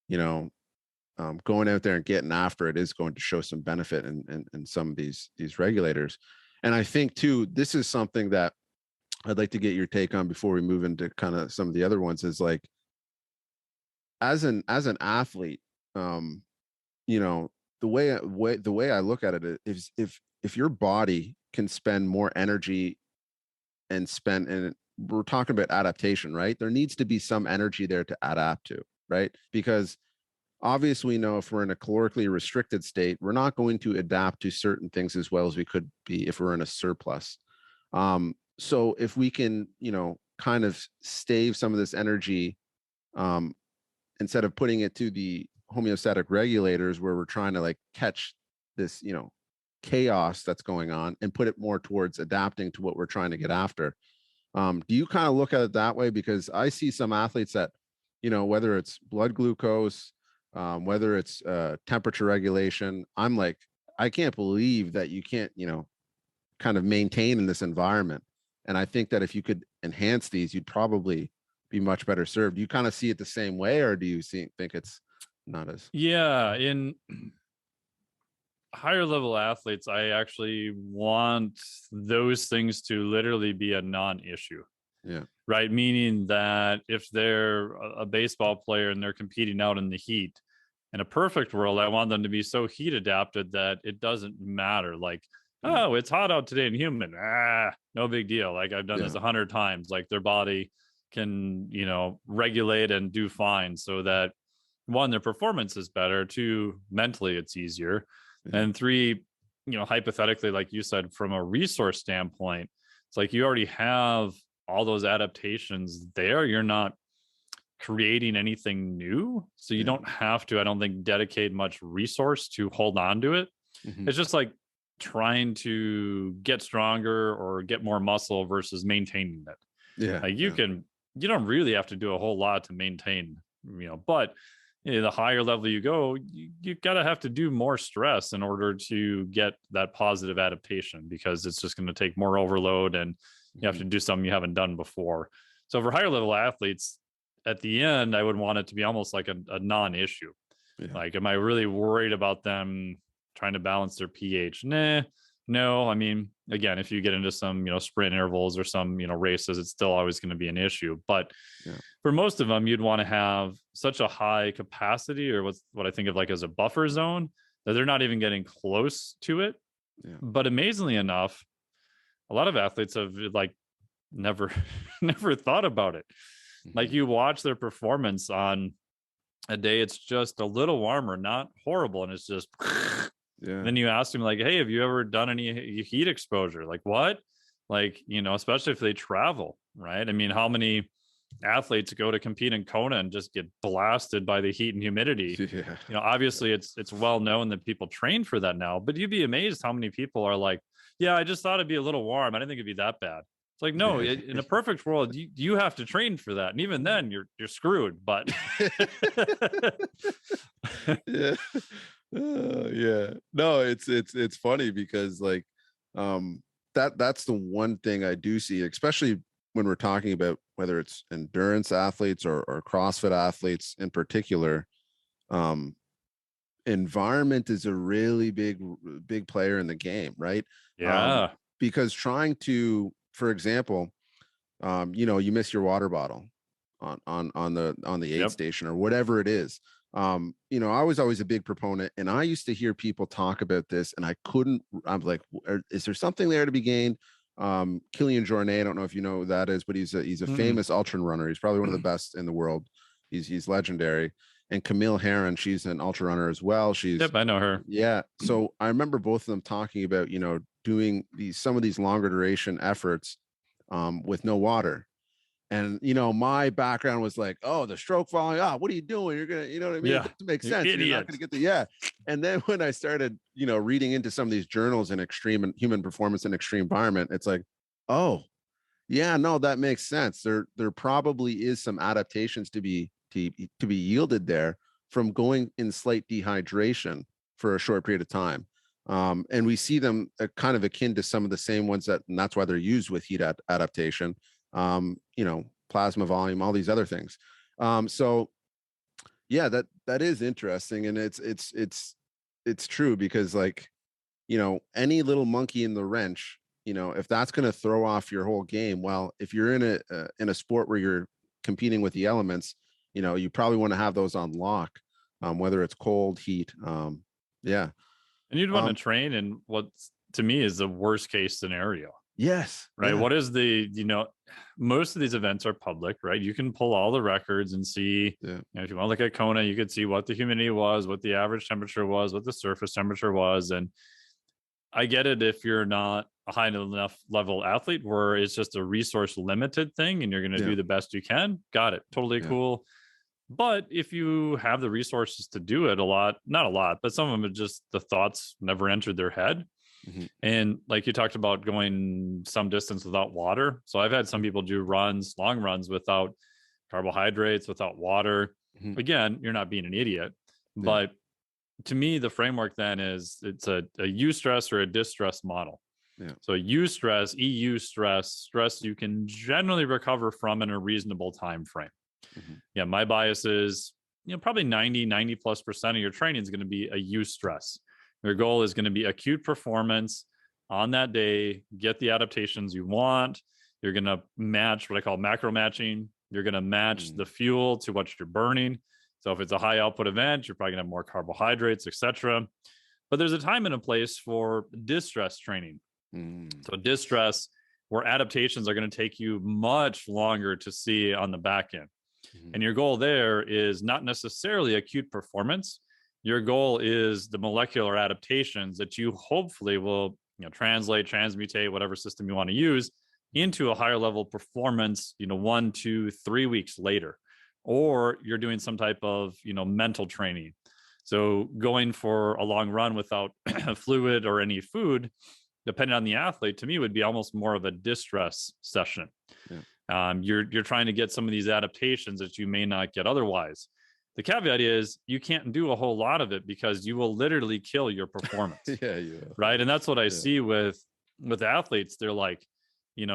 going out there and getting after it is going to show some benefit in some of these regulators. And I think too, this is something that I'd like to get your take on before we move into kind of some of the other ones, is like, as an athlete, the way I look at it is, if your body can spend more energy and we're talking about adaptation, right? There needs to be some energy there to adapt to, right? Because obviously, we know if we're in a calorically restricted state, we're not going to adapt to certain things as well as we could be if we're in a surplus. So if we can, kind of stave some of this energy, instead of putting it to the homeostatic regulators, where we're trying to like catch this, chaos that's going on and put it more towards adapting to what we're trying to get after. Do you kind of look at it that way? Because I see some athletes that, whether it's blood glucose, whether it's temperature regulation, I'm like, I can't believe that you can't, kind of maintain in this environment. And I think that if you could enhance these, you'd probably be much better served. Do you kind of see it the same way, or do you think it's not as? Yeah, in higher level athletes, I actually want those things to literally be a non-issue. Yeah. Right. Meaning that if they're a baseball player and they're competing out in the heat, in a perfect world, I want them to be so heat adapted that it doesn't matter. Like, oh, it's hot out today and humid. No big deal. Like I've done this 100 times. Like their body can, regulate and do fine so that one, their performance is better. Two, mentally it's easier. And three, hypothetically, like you said, from a resource standpoint, it's like you already have all those adaptations there. You're not creating anything new. So you don't have to, I don't think, dedicate much resource to hold on to it. It's just like trying to get stronger or get more muscle versus maintaining it. Yeah. Like you don't really have to do a whole lot to maintain, but the higher level you go, you gotta have to do more stress in order to get that positive adaptation, because it's just going to take more overload and you have to do something you haven't done before. So for higher level athletes, at the end, I would want it to be almost like a non-issue. Like, am I really worried about them trying to balance their pH? No. I mean, again, if you get into some, sprint intervals or some, races, it's still always going to be an issue. But for most of them, you'd want to have such a high capacity, or what I think of like as a buffer zone, that they're not even getting close to it. But amazingly enough, a lot of athletes have like never thought about it. Like you watch their performance on a day, it's just a little warmer, not horrible. And it's just, then you ask them like, hey, have you ever done any heat exposure? Like what? Like, especially if they travel, right? I mean, how many athletes go to compete in Kona and just get blasted by the heat and humidity? Obviously it's well known that people train for that now, but you'd be amazed how many people are like, yeah, I just thought it'd be a little warm. I didn't think it'd be that bad. It's like, no, in a perfect world, you have to train for that. And even then you're screwed, but no, it's funny because like, that's the one thing I do see, especially when we're talking about whether it's endurance athletes or CrossFit athletes in particular. Environment is a really big player in the game, right? Because trying to, for example, you miss your water bottle on the aid station or whatever it is. I was always a big proponent, and I used to hear people talk about this, and I'm like, is there something there to be gained? Kilian Jornet, I don't know if you know who that is, but he's a famous ultra runner. He's probably one of the best in the world. He's legendary. And Camille Herron, she's an ultra runner as well. I know her. Yeah. So I remember both of them talking about, doing some of these longer duration efforts with no water. And, my background was like, oh, the stroke volume. What are you doing? You're going to, you know what I mean? It makes sense. You're not going to get the, And then when I started, reading into some of these journals in extreme and human performance in extreme environment, it's like, oh, yeah, no, that makes sense. There probably is some adaptations to be yielded there from going in slight dehydration for a short period of time. And we see them kind of akin to some of the same ones and that's why they're used with heat adaptation, plasma volume, all these other things. So yeah, that is interesting. And it's true because like, any little monkey in the wrench, if that's going to throw off your whole game, well, if you're in a sport where you're competing with the elements, you probably want to have those on lock, whether it's cold, heat. And you'd want to train in what to me is the worst case scenario. Yes. Right. Yeah. What is most of these events are public, right? You can pull all the records and see, if you want to look at Kona, you could see what the humidity was, what the average temperature was, what the surface temperature was. And I get it if you're not a high enough level athlete where it's just a resource limited thing and you're going to do the best you can. Got it. Totally cool. But if you have the resources to do it not a lot, but some of them are just the thoughts never entered their head. And like you talked about going some distance without water. So I've had some people do runs, long runs without carbohydrates, without water. Again, you're not being an idiot, but to me, the framework then is it's a eustress or a distress model. So eustress, stress you can generally recover from in a reasonable time frame. My bias is, probably 90+% of your training is going to be a eustress. Your goal is going to be acute performance on that day, get the adaptations you want. You're going to match what I call macro matching. You're going to match the fuel to what you're burning. So if it's a high output event, you're probably going to have more carbohydrates, etc. But there's a time and a place for distress training. So distress, where adaptations are going to take you much longer to see on the back end. And your goal there is not necessarily acute performance. Your goal is the molecular adaptations that you hopefully will translate, transmutate, whatever system you want to use, into a higher level performance 1, 2, 3 weeks later. Or you're doing some type of mental training. So going for a long run without fluid or any food, depending on the athlete, to me would be almost more of a distress session. You're trying to get some of these adaptations that you may not get otherwise. The caveat is you can't do a whole lot of it because you will literally kill your performance. Right. And that's what I see with athletes. They're like, you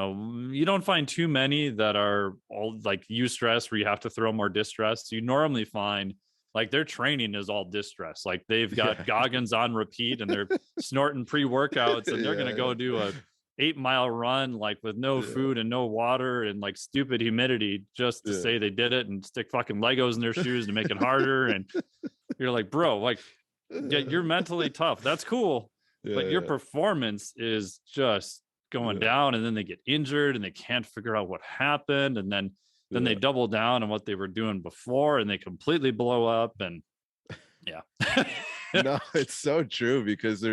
don't find too many that are all like eustress where you have to throw more distress. You normally find like their training is all distress. Like they've got Goggins on repeat and they're snorting pre-workouts and they're going to go do a 8-mile run, like with no food and no water and like stupid humidity just to say they did it and stick fucking Legos in their shoes to make it harder. And you're like, bro, like, you're mentally tough. That's cool. But your performance is just going down, and then they get injured and they can't figure out what happened. And then they double down on what they were doing before and they completely blow up. And no, it's so true, because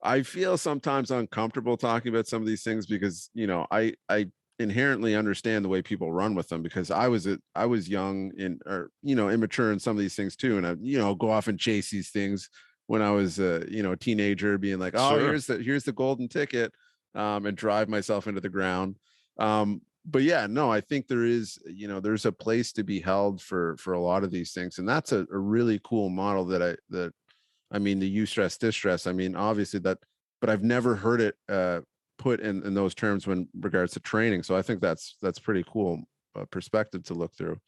I feel sometimes uncomfortable talking about some of these things because, I inherently understand the way people run with them, because I was young or immature in some of these things too. And I, go off and chase these things when I was a teenager, being like, oh, here's the golden ticket, and drive myself into the ground. But I think there is, there's a place to be held for a lot of these things. And that's a really cool model that I mean, the eustress, distress, I mean, obviously but I've never heard it put in those terms when regards to training. So I think that's pretty cool perspective to look through.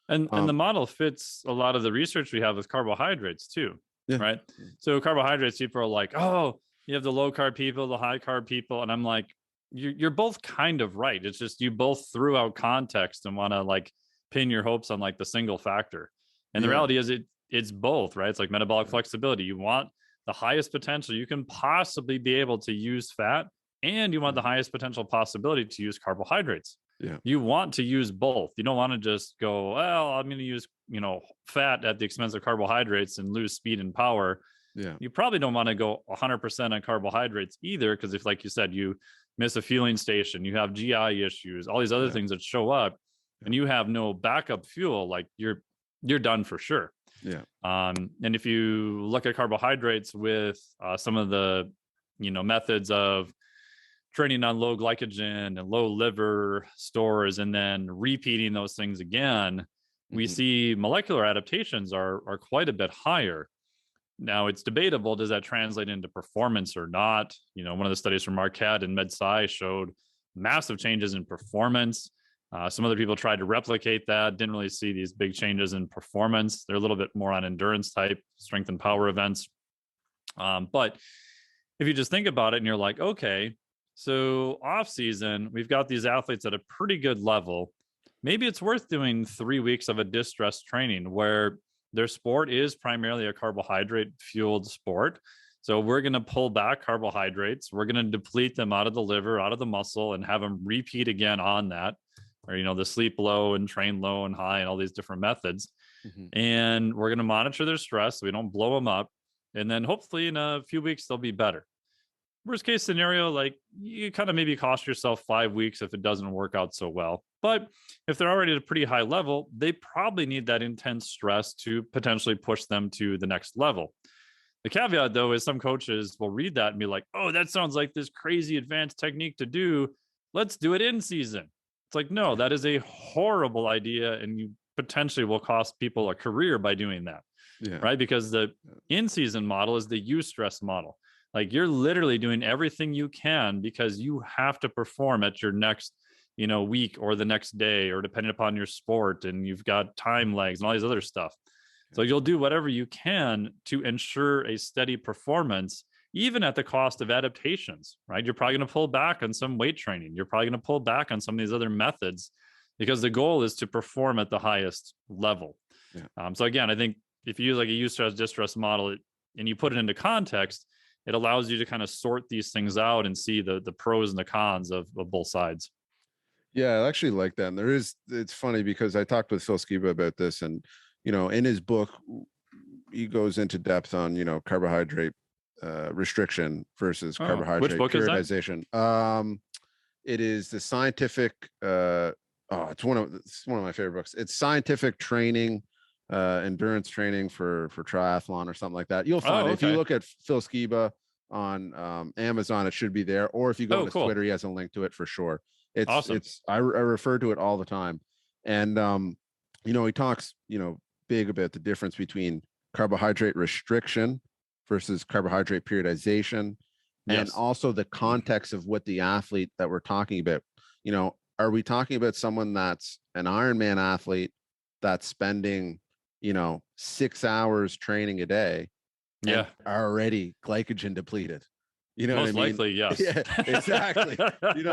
And the model fits a lot of the research we have with carbohydrates too, right? So carbohydrates, people are like, oh, you have the low carb people, the high carb people. And I'm like, you're both kind of right. It's just you both threw out context and want to like pin your hopes on like the single factor. And the reality is it's both, right? It's like metabolic flexibility. You want the highest potential you can possibly be able to use fat, and you want the highest potential possibility to use carbohydrates. You want to use both. You don't want to just go, well, I'm going to use, fat at the expense of carbohydrates and lose speed and power. You probably don't want to go 100% on carbohydrates either, because if, like you said, you miss a fueling station, you have GI issues, all these other things that show up, and you have no backup fuel, like you're done for sure. And if you look at carbohydrates with some of the methods of training on low glycogen and low liver stores and then repeating those things again, we see molecular adaptations are quite a bit higher. Now, it's debatable, does that translate into performance or not? One of the studies from Marquette and MedSci showed massive changes in performance. Some other people tried to replicate that, didn't really see these big changes in performance. They're a little bit more on endurance type, strength and power events. But if you just think about it and you're like, okay, so off season, we've got these athletes at a pretty good level. Maybe it's worth doing 3 weeks of a distress training where their sport is primarily a carbohydrate fueled sport. So we're going to pull back carbohydrates. We're going to deplete them out of the liver, out of the muscle, and have them repeat again on that. Or, the sleep low and train low and high and all these different methods. And we're going to monitor their stress so we don't blow them up. And then hopefully in a few weeks, they'll be better. Worst case scenario, like you kind of maybe cost yourself 5 weeks if it doesn't work out so well. But if they're already at a pretty high level, they probably need that intense stress to potentially push them to the next level. The caveat, though, is some coaches will read that and be like, oh, that sounds like this crazy advanced technique to do. Let's do it in season. It's like, no, that is a horrible idea. And you potentially will cost people a career by doing that. Yeah. Right. Because the in-season model is the eustress model. Like you're literally doing everything you can because you have to perform at your next, week or the next day, or depending upon your sport, and you've got time lags and all these other stuff. So you'll do whatever you can to ensure a steady performance, even at the cost of adaptations, right? You're probably going to pull back on some weight training. You're probably going to pull back on some of these other methods because the goal is to perform at the highest level. Yeah. So again, I think if you use like a eustress distress model and you put it into context, it allows you to kind of sort these things out and see the pros and the cons of both sides. Yeah, I actually like that. And it's funny because I talked with Phil Skiba about this, and in his book, he goes into depth on, carbohydrate restriction versus carbohydrate periodization. It is the scientific, it's one of my favorite books. It's scientific training, endurance training for triathlon or something like that. You'll find it. If you look at Phil Skiba on Amazon, it should be there. Or if you go on his Twitter, he has a link to it for sure. It's awesome. I refer to it all the time. And, he talks, big about the difference between carbohydrate restriction versus carbohydrate periodization, and also the context of what the athlete that we're talking about. Are we talking about someone that's an Ironman athlete that's spending, 6 hours training a day, and already glycogen depleted? Most likely, yes. Yeah, exactly.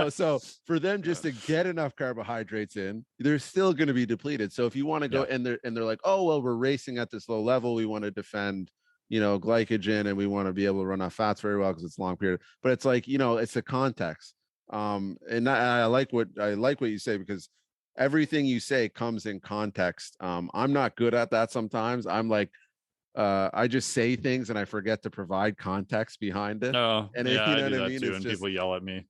So for them just to get enough carbohydrates in, they're still going to be depleted. So if you want to go and they're like, oh, well, we're racing at this low level, we want to defend, glycogen, and we want to be able to run off fats very well because it's a long period. But it's like, it's the context. And I like what you say, because everything you say comes in context. I'm not good at that sometimes. I'm like, I just say things and I forget to provide context behind it. Oh, and I do that too, and people yell at me.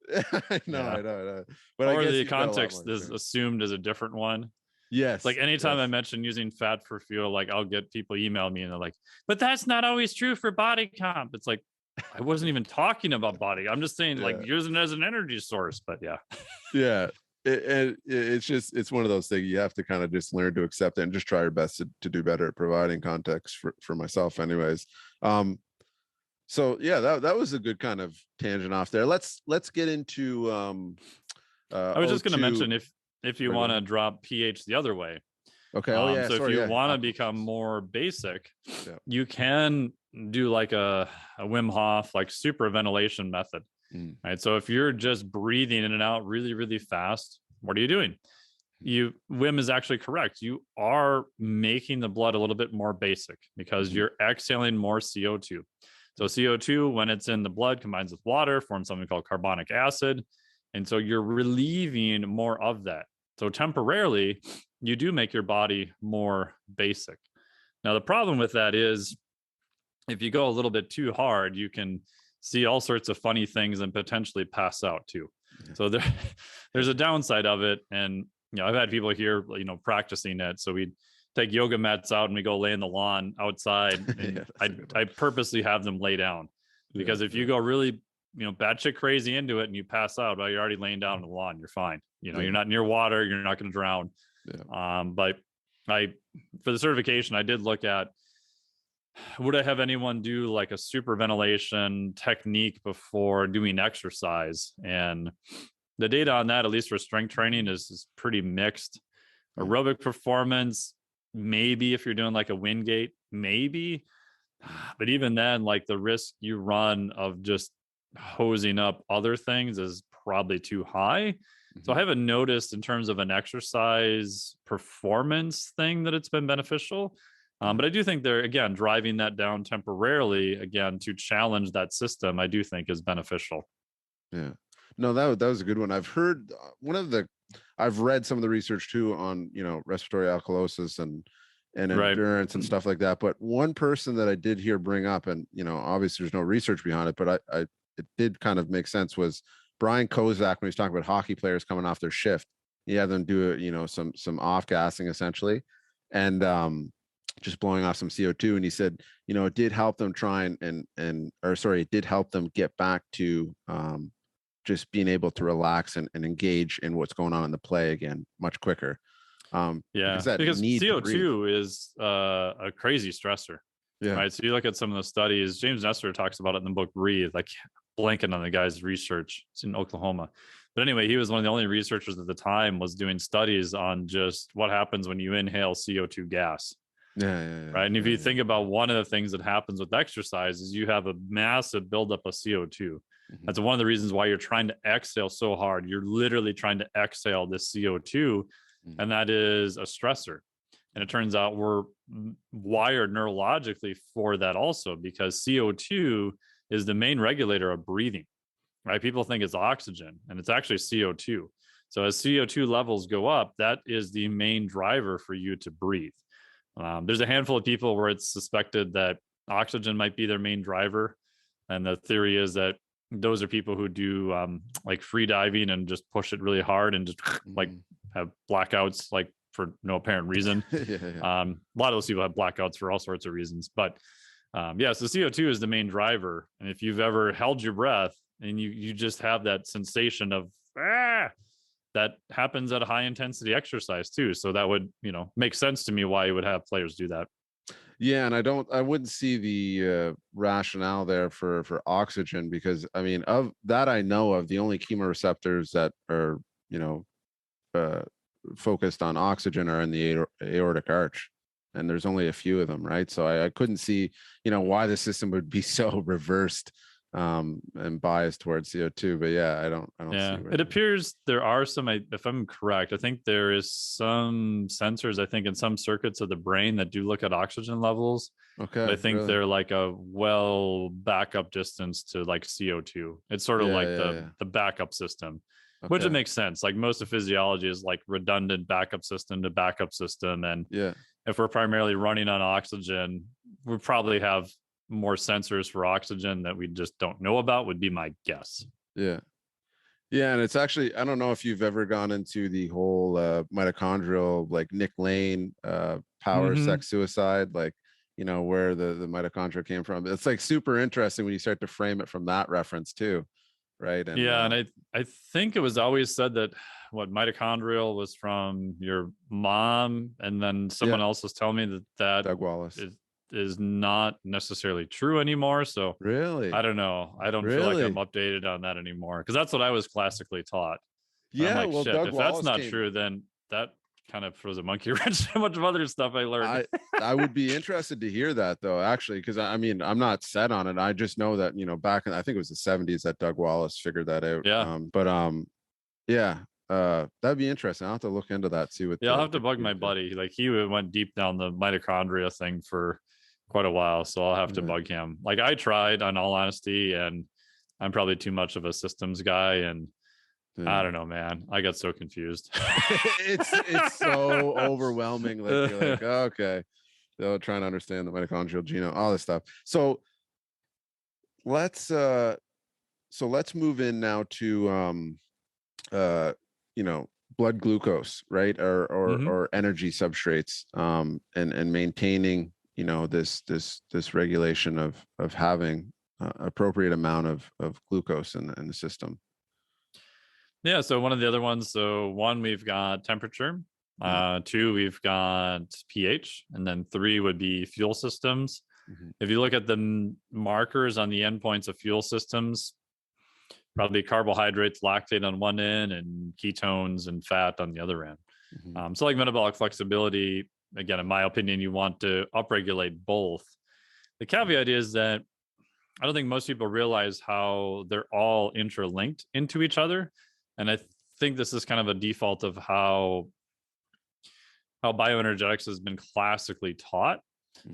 I know. But or the context is assumed as a different one. Yes. Like anytime I mention using fat for fuel, like I'll get people email me and they're like, but that's not always true for body comp. It's like, I wasn't even talking about body. I'm just saying like using it as an energy source, but yeah. It's one of those things you have to kind of just learn to accept it and just try your best to do better at providing context for myself anyways. So yeah, that was a good kind of tangent off there. Let's get into I was just going to mention if you want to drop pH the other way. Okay. So if you want to become more basic, you can do like a Wim Hof, like super ventilation method. Right. So if you're just breathing in and out really, really fast, what are you doing? Wim is actually correct. You are making the blood a little bit more basic because you're exhaling more CO2. So CO2, when it's in the blood, combines with water, forms something called carbonic acid. And so you're relieving more of that. So temporarily, you do make your body more basic. Now, the problem with that is if you go a little bit too hard, you can see all sorts of funny things and potentially pass out too. So there's a downside of it. And, I've had people here, practicing it. So we take yoga mats out and we go lay in the lawn outside. And I purposely have them lay down because if you go really, batshit crazy into it and you pass out, well, you're already laying down on the lawn. You're fine. You're not near water. You're not going to drown. But for the certification, I did look at, would I have anyone do like a super ventilation technique before doing exercise? And the data on that, at least for strength training, is pretty mixed. Aerobic performance, maybe if you're doing like a wind gate, maybe. But even then, like the risk you run of just hosing up other things is probably too high. So I haven't noticed in terms of an exercise performance thing that it's been beneficial. But I do think they're, again, driving that down temporarily, again, to challenge that system, I do think is beneficial. Yeah. No, that was a good one. I've heard I've read some of the research too on, respiratory alkalosis and endurance and stuff like that. But one person that I did hear bring up, and, obviously there's no research behind it, but it did kind of make sense, was Brian Kozak, when he's talking about hockey players coming off their shift. He had them do some off gassing essentially. And, just blowing off some CO2. And he said, it did help them try it did help them get back to just being able to relax and engage in what's going on in the play again much quicker. Yeah, That because need CO2 is a crazy stressor. Yeah. Right. So you look at some of the studies, James Nestor talks about it in the book Breathe, like blanking on the guy's research. It's in Oklahoma. But anyway, he was one of the only researchers at the time was doing studies on just what happens when you inhale CO2 gas. Yeah. Right. And if you think about one of the things that happens with exercise is you have a massive buildup of CO2. Mm-hmm. That's one of the reasons why you're trying to exhale so hard. You're literally trying to exhale this CO2, and that is a stressor. And it turns out we're wired neurologically for that also, because CO2 is the main regulator of breathing, right? People think it's oxygen, and it's actually CO2. So as CO2 levels go up, that is the main driver for you to breathe. There's a handful of people where it's suspected that oxygen might be their main driver. And the theory is that those are people who do like free diving and just push it really hard and just like have blackouts, like for no apparent reason. A lot of those people have blackouts for all sorts of reasons. But so CO2 is the main driver. And if you've ever held your breath and you just have that sensation of, that happens at a high intensity exercise too. So that would, make sense to me why you would have players do that. Yeah. And I wouldn't see the rationale there for oxygen, because of that, I know of the only chemoreceptors that are, focused on oxygen are in the aortic arch, and there's only a few of them, right? So I couldn't see, why the system would be so reversed and biased towards CO2. But yeah, I don't see it appears there are some, if I'm correct, I think there is some sensors, I think in some circuits of the brain that do look at oxygen levels. Okay. But I think they're like a backup distance to like CO2. It's sort of the backup system. Okay. Which it makes sense. Like most of physiology is like redundant backup system to backup system. And if we're primarily running on oxygen, we probably have more sensors for oxygen that we just don't know about, would be my guess. Yeah. And it's actually, I don't know if you've ever gone into the whole mitochondrial, like Nick Lane, power, sex, suicide, like, where the mitochondria came from. It's like super interesting when you start to frame it from that reference too. Right. And and I think it was always said that what mitochondrial was from your mom, and then someone else was telling me that Doug Wallace is not necessarily true anymore. So really, I don't know. I don't feel like I'm updated on that anymore, because that's what I was classically taught. Yeah, like, well, shit, Doug if Wallace that's not true, then that kind of throws a monkey wrench so much of other stuff I learned. I would be interested to hear that though, actually, because I'm not set on it. I just know that back in, I think it was the 70s that Doug Wallace figured that out. That'd be interesting. I'll have to look into that, see what. I'll have to bug my buddy. Like he went deep down the mitochondria thing for quite a while, so I'll have to bug him. Like I tried, on all honesty, and I'm probably too much of a systems guy, and I don't know, man. I got so confused. it's so overwhelming. Like you're like, oh, okay, they're trying to understand the mitochondrial genome, all this stuff. So let's move in now to blood glucose, right, or energy substrates, and maintaining this regulation of having appropriate amount of glucose in the system. Yeah, so one of the other ones, so one, we've got temperature, two, we've got pH, and then three would be fuel systems. If you look at the markers on the endpoints of fuel systems, probably carbohydrates, lactate on one end, and ketones and fat on the other end. So like metabolic flexibility, again, in my opinion, you want to upregulate both. The caveat is that I don't think most people realize how they're all interlinked into each other. And I think this is kind of a default of how bioenergetics has been classically taught.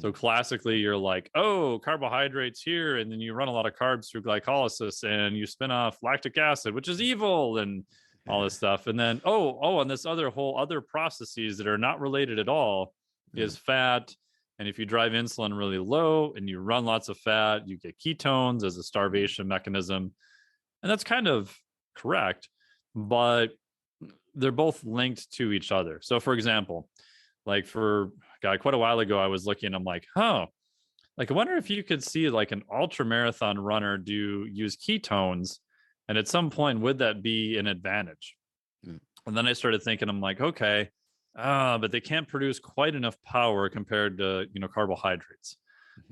So classically, you're like, oh, carbohydrates here, and then you run a lot of carbs through glycolysis, and you spin off lactic acid, which is evil, and all this stuff. And then, and this whole other processes that are not related at all is fat. And if you drive insulin really low and you run lots of fat, you get ketones as a starvation mechanism. And that's kind of correct, but they're both linked to each other. So for example, like for quite a while ago, I was looking, I'm like, oh, like, I wonder if you could see like an ultra marathon runner use ketones. And at some point, would that be an advantage? Mm. And then I started thinking, I'm like, okay, but they can't produce quite enough power compared to, carbohydrates.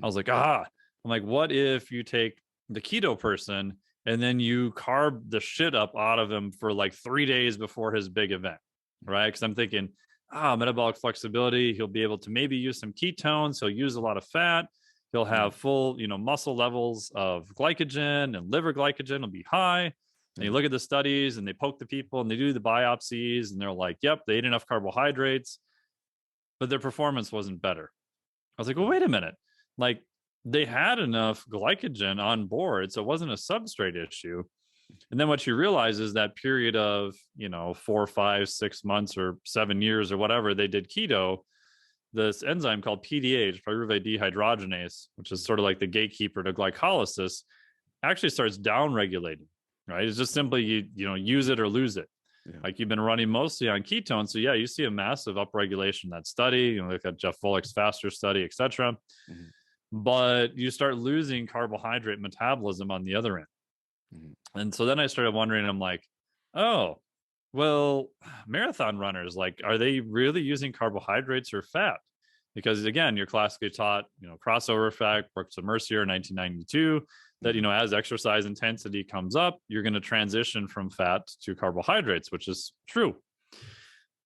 I was like, I'm like, what if you take the keto person and then you carb the shit up out of him for like 3 days before his big event, right? Because I'm thinking, metabolic flexibility, he'll be able to maybe use some ketones, he'll use a lot of fat, he'll have full, muscle levels of glycogen, and liver glycogen will be high. And you look at the studies and they poke the people and they do the biopsies and they're like, yep, they ate enough carbohydrates, but their performance wasn't better. I was like, well, wait a minute. Like, they had enough glycogen on board, so it wasn't a substrate issue. And then what you realize is that period of, 4, 5, 6 months or 7 years or whatever they did keto, this enzyme called PDH, pyruvate dehydrogenase, which is sort of like the gatekeeper to glycolysis, actually starts downregulating, right? It's just simply, use it or lose it. Yeah. Like, you've been running mostly on ketones. So yeah, you see a massive upregulation in that study, look at Jeff Volek's faster study, etc. Mm-hmm. But you start losing carbohydrate metabolism on the other end. Mm-hmm. And so then I started wondering, I'm like, oh, well, marathon runners, like, are they really using carbohydrates or fat? Because again, you're classically taught, crossover effect, Brooks and Mercier in 1992, that, as exercise intensity comes up, you're going to transition from fat to carbohydrates, which is true.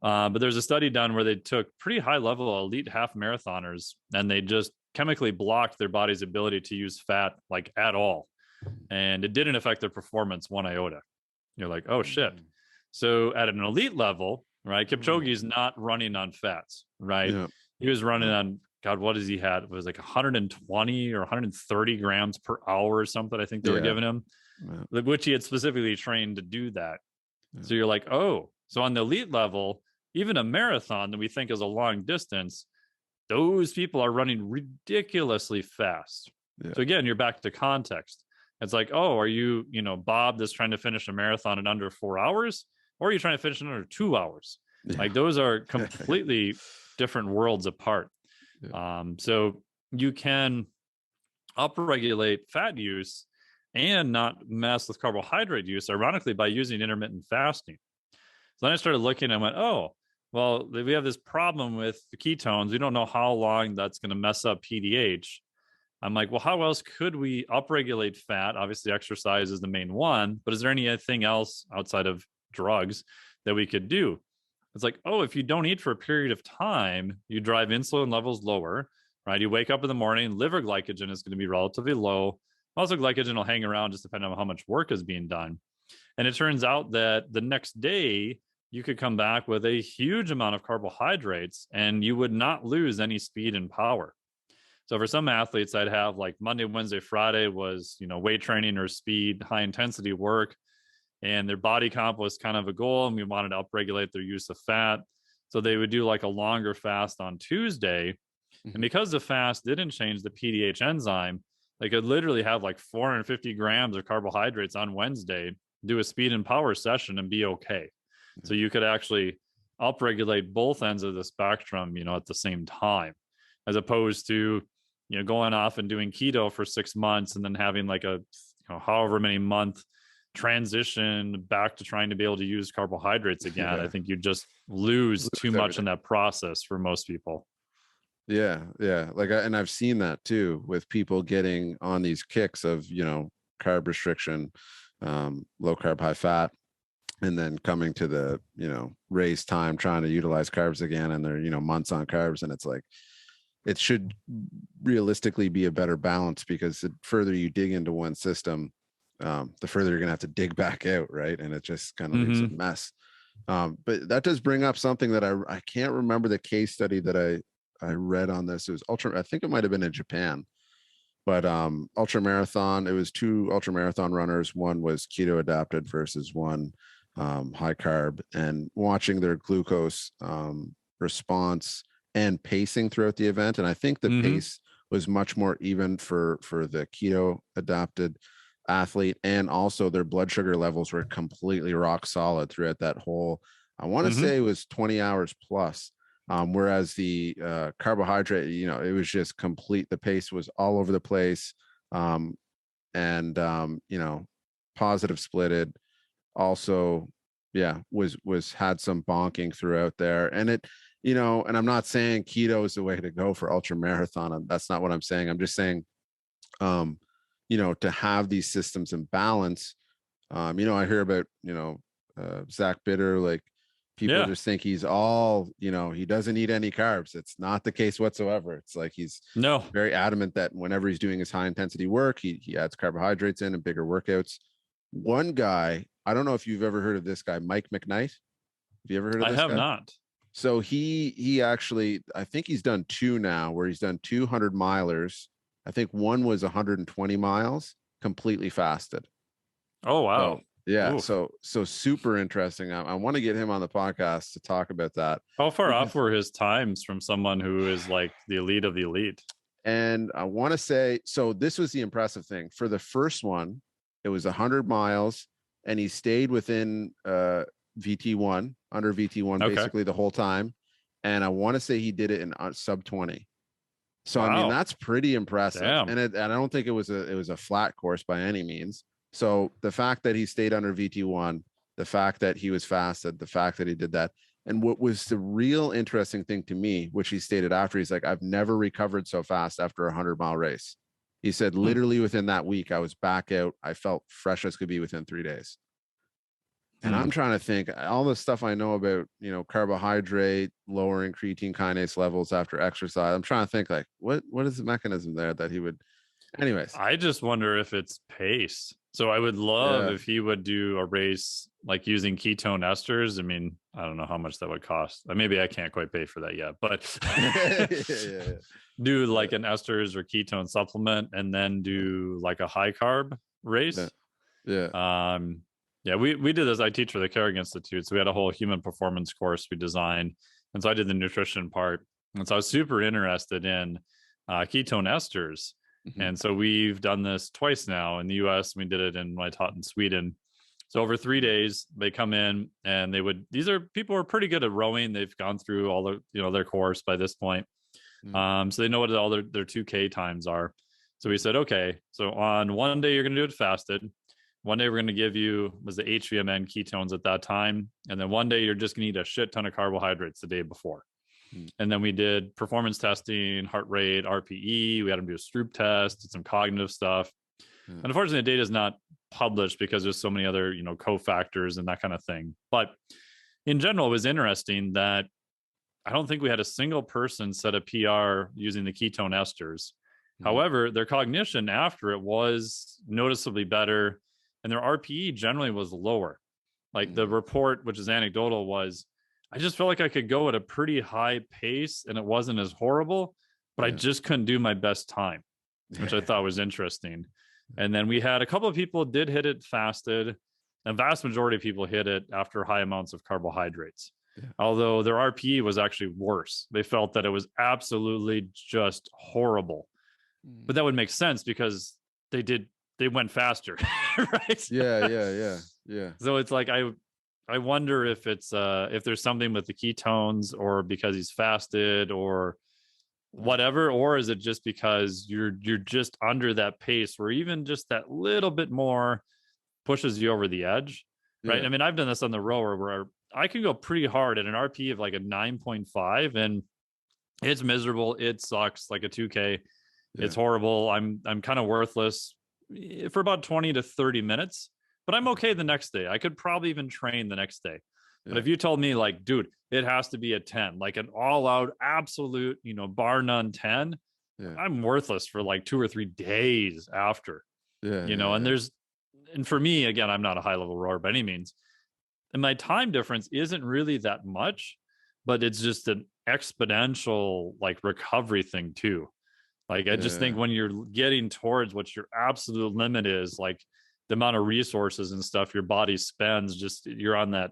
But there's a study done where they took pretty high level elite half marathoners and they just chemically blocked their body's ability to use fat, like, at all. And it didn't affect their performance one iota. You're like, oh shit. So at an elite level, right, Kipchoge is not running on fats, right? Yeah. He was running on, God, what does he had? It was like 120 or 130 grams per hour or something, I think they were giving him, which he had specifically trained to do that. Yeah. So you're like, oh, so on the elite level, even a marathon that we think is a long distance, those people are running ridiculously fast. Yeah. So again, you're back to context. It's like, oh, are you, Bob that's trying to finish a marathon in under 4 hours? Or are you trying to finish in under 2 hours? Yeah. Like, those are completely different worlds apart. Yeah. So you can upregulate fat use and not mess with carbohydrate use, ironically, by using intermittent fasting. So then I started looking and I went, oh, well, we have this problem with the ketones. We don't know how long that's going to mess up PDH. I'm like, well, how else could we upregulate fat? Obviously, exercise is the main one, but is there anything else outside of drugs that we could do? It's like, oh, if you don't eat for a period of time, you drive insulin levels lower, right? You wake up in the morning, liver glycogen is going to be relatively low. Also, glycogen will hang around just depending on how much work is being done. And it turns out that the next day, you could come back with a huge amount of carbohydrates and you would not lose any speed and power. So for some athletes, I'd have like Monday, Wednesday, Friday was, weight training or speed, high intensity work. And their body comp was kind of a goal. And we wanted to upregulate their use of fat. So they would do like a longer fast on Tuesday. Mm-hmm. And because the fast didn't change the PDH enzyme, they could literally have like 450 grams of carbohydrates on Wednesday, do a speed and power session and be okay. So you could actually upregulate both ends of the spectrum, at the same time, as opposed to, going off and doing keto for 6 months and then having like a, however many month transition back to trying to be able to use carbohydrates again. Yeah. I think you just lose too much in that process for most people. Yeah. Yeah. Like, and I've seen that too with people getting on these kicks of, carb restriction, low carb, high fat. And then coming to the, race time, trying to utilize carbs again, and they're, months on carbs. And it's like, it should realistically be a better balance, because the further you dig into one system, the further you're going to have to dig back out. Right. And it just kind of leaves a mess. But that does bring up something that I can't remember the case study that I read on this. It was I think it might've been in Japan, but ultra marathon, it was 2 ultra marathon runners. One was keto adapted versus one high carb, and watching their glucose response and pacing throughout the event. And I think the pace was much more even for the keto adapted athlete, and also their blood sugar levels were completely rock solid throughout that whole, I want to say it was 20 hours plus. Whereas the carbohydrate, you know, it was just complete. The pace was all over the place. And you know, positive splitted also, yeah, was had some bonking throughout there. And it, you know, and I'm not saying keto is the way to go for ultra marathon. That's not what I'm saying. I'm just saying, you know, to have these systems in balance. You know, I hear about, you know, Zach Bitter, like people Yeah. just think he's all, you know, he doesn't eat any carbs. It's not the case whatsoever. It's like he's No. very adamant that whenever he's doing his high intensity work, he adds carbohydrates in and bigger workouts. One guy, I don't know if you've ever heard of this guy, Mike McKnight. Have you ever heard of I this have guy? not. So he actually, I think he's done two now, where he's done 200 milers. I think one was 120 miles completely fasted. Oh wow. So yeah, Oof. so super interesting. I want to get him on the podcast to talk about that. How far Because, off were his times from someone who is like the elite of the elite? and I want to say, so this was the impressive thing. For the first one, it was 100 miles, and he stayed within VT1, under VT1 Okay. basically the whole time. And I want to say he did it in sub 20. So Wow. I mean, that's pretty impressive. Damn. And I don't think it was a flat course by any means. So the fact that he stayed under VT1, the fact that he was fasted, the fact that he did that, and what was the real interesting thing to me, which he stated after, he's like, I've never recovered so fast after a 100-mile race. He said, literally within that week, I was back out. I felt fresh as could be within 3 days. And I'm trying to think all the stuff I know about, you know, carbohydrate, lowering creatine kinase levels after exercise. I'm trying to think like, what is the mechanism there that he would, anyways. I just wonder if it's pace. So I would love if he would do a race like using ketone esters. I mean, I don't know how much that would cost. Maybe I can't quite pay for that yet, but do like an esters or ketone supplement and then do like a high carb race. Yeah, we did this. I teach for the Carrick Institute, so we had a whole human performance course we designed, and so I did the nutrition part, and so I was super interested in ketone esters, and so we've done this twice now in the U.S. We did it when I taught in Sweden. So over 3 days, they come in and these are people who are pretty good at rowing. They've gone through all the their course by this point, so they know what all their 2K times are. So we said, okay, so on one day you're going to do it fasted. One day we're going to give you was the HVMN ketones at that time. And then one day you're just going to eat a shit ton of carbohydrates the day before. And then we did performance testing, heart rate, RPE. We had them do a Stroop test, did some cognitive stuff. And unfortunately, the data is not published because there's so many other, cofactors and that kind of thing. But in general, it was interesting that I don't think we had a single person set a PR using the ketone esters. However, their cognition after it was noticeably better. And their RPE generally was lower. Like the report, which is anecdotal, was I just felt like I could go at a pretty high pace and it wasn't as horrible, but I just couldn't do my best time, which I thought was interesting. And then we had a couple of people did hit it fasted. A vast majority of people hit it after high amounts of carbohydrates. Although their RPE was actually worse. They felt that it was absolutely just horrible. But that would make sense because they went faster, right? Yeah. So it's like I wonder if it's if there's something with the ketones or because he's fasted or whatever, or is it just because you're just under that pace where even just that little bit more pushes you over the edge, right? I mean, I've done this on the rower where I can go pretty hard at an RP of like a 9.5 and it's miserable. It sucks like a 2K. It's horrible. I'm kind of worthless for about 20 to 30 minutes, but I'm okay the next day. I could probably even train the next day. But if you told me like, dude, it has to be a 10, like an all out absolute, bar none 10, I'm worthless for like 2 or 3 days after, and for me, again, I'm not a high level rower by any means. And my time difference isn't really that much, but it's just an exponential like recovery thing too. Like, I just think when you're getting towards what your absolute limit is, like the amount of resources and stuff your body spends, just you're on that,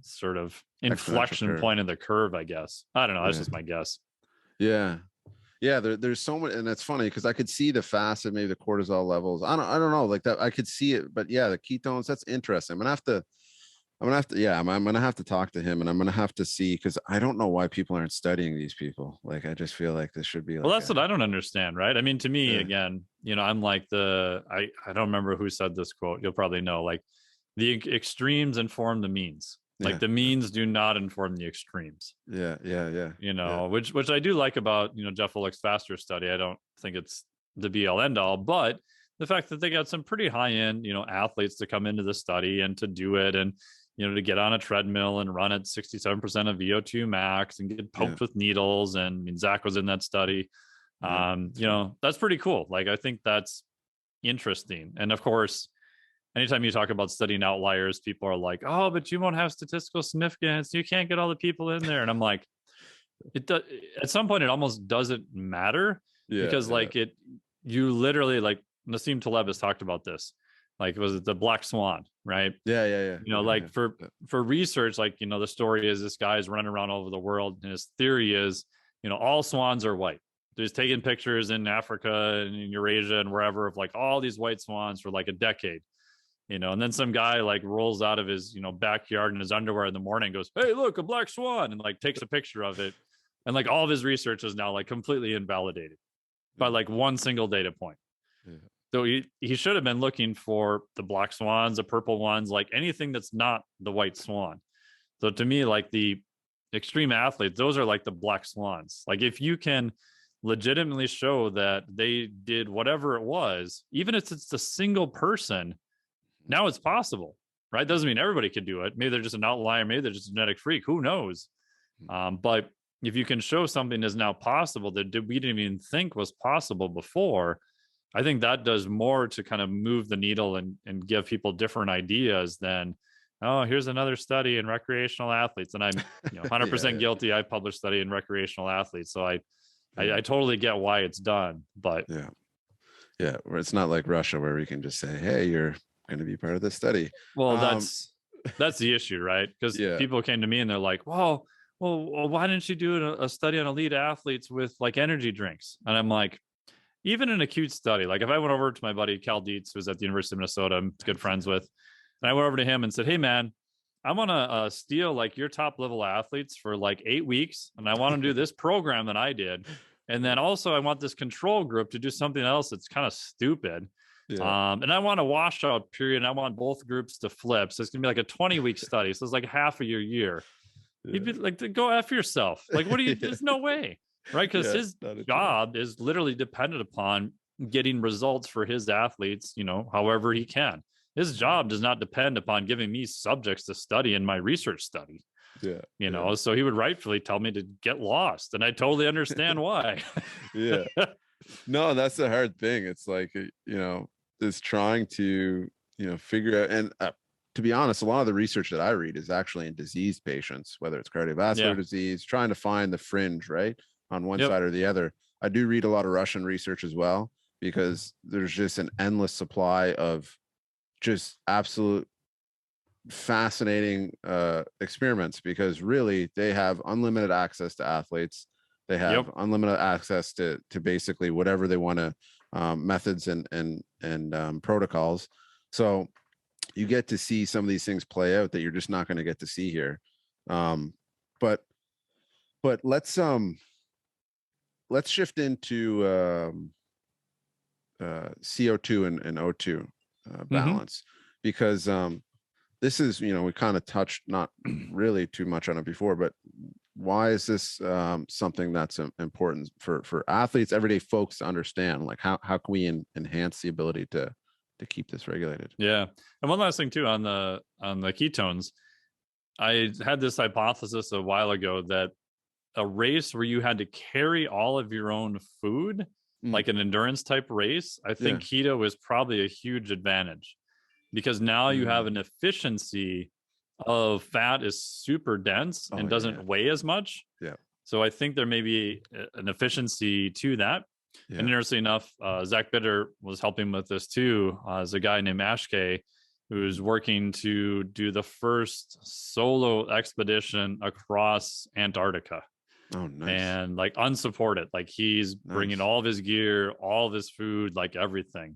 sort of inflection point in the curve, I guess. I don't know. That's just my guess. Yeah. There's so much. And that's funny because I could see the fast and maybe the cortisol levels. I don't know like that. I could see it, but yeah, the ketones, that's interesting. I'm gonna have to, I'm gonna have to, yeah, I'm gonna have to talk to him, and I'm gonna have to see, because I don't know why people aren't studying these people. Like, I just feel like this should be Well, like that's what I don't understand, right? I mean, to me, yeah, again, I'm like I don't remember who said this quote. You'll probably know, like the extremes inform the means. Like yeah, the means do not inform the extremes. yeah, yeah, yeah, yeah, Which I do like about, Jeff Willick's faster study. I don't think it's the be all end all, but the fact that they got some pretty high end, athletes to come into the study and to do it, and to get on a treadmill and run at 67% of VO2 max and get poked with needles. And I mean, Zach was in that study. That's pretty cool. Like, I think that's interesting. And of course, anytime you talk about studying outliers, people are like, oh, but you won't have statistical significance. You can't get all the people in there. And I'm like, it does. At some point, it almost doesn't matter, because like you literally, like Nassim Taleb has talked about this. Like, was it the black swan, right? Yeah. For research, like, the story is this guy's running around all over the world, and his theory is, all swans are white. There's taking pictures in Africa and in Eurasia and wherever of like all these white swans for like a decade. And then some guy like rolls out of his, backyard in his underwear in the morning and goes, hey, look, a black swan, and like takes a picture of it. And like all of his research is now like completely invalidated by like one single data point. Yeah. So he should have been looking for the black swans, the purple ones, like anything that's not the white swan. So to me, like the extreme athletes, those are like the black swans. Like if you can legitimately show that they did whatever it was, even if it's a single person, now it's possible, right? Doesn't mean everybody could do it. Maybe they're just an outlier. Maybe they're just a genetic freak. Who knows? But if you can show something is now possible that we didn't even think was possible before, I think that does more to kind of move the needle and give people different ideas than, oh, here's another study in recreational athletes. And I'm 100% guilty. I published study in recreational athletes. So I totally get why it's done. But yeah, where it's not like Russia where we can just say, hey, you're going to be part of this study. Well, that's the issue, right? Because people came to me and they're like, well, why didn't you do a study on elite athletes with like energy drinks? And I'm like, even an acute study, like if I went over to my buddy Cal Dietz, who's at the University of Minnesota, I'm good friends with, and I went over to him and said, hey man, I want to steal like your top level athletes for like 8 weeks, and I want to do this program that I did, and then also I want this control group to do something else that's kind of stupid. And I want a washout period, and I want both groups to flip. So it's gonna be like a 20-week study. So it's like half of your year. You'd be like, go F yourself. Like, what do you, there's no way, right? Because his job is literally dependent upon getting results for his athletes, however he can. His job does not depend upon giving me subjects to study in my research study. So he would rightfully tell me to get lost, and I totally understand why. No, that's the hard thing. It's like, is trying to, figure out, and to be honest, a lot of the research that I read is actually in diseased patients, whether it's cardiovascular disease, trying to find the fringe, right, on one side or the other. I do read a lot of Russian research as well, because there's just an endless supply of just absolute fascinating experiments, because really they have unlimited access to athletes. They have unlimited access to basically whatever they want to, methods and protocols. So you get to see some of these things play out that you're just not going to get to see here. But let's shift into CO2 and O2 balance, because this is, we kind of touched not really too much on it before, but why is this something that's important for athletes, everyday folks to understand? Like, how can we enhance the ability to keep this regulated? Yeah. And one last thing too, on the ketones, I had this hypothesis a while ago that a race where you had to carry all of your own food, like an endurance type race, I think keto is probably a huge advantage, because now you have an efficiency of fat is super dense and doesn't weigh as much. So I think there may be an efficiency to that. And interestingly enough, Zach Bitter was helping with this too. There's a guy named Ashke who's working to do the first solo expedition across Antarctica. Oh, nice. And like unsupported, like he's bringing all of his gear, all of his food, like everything.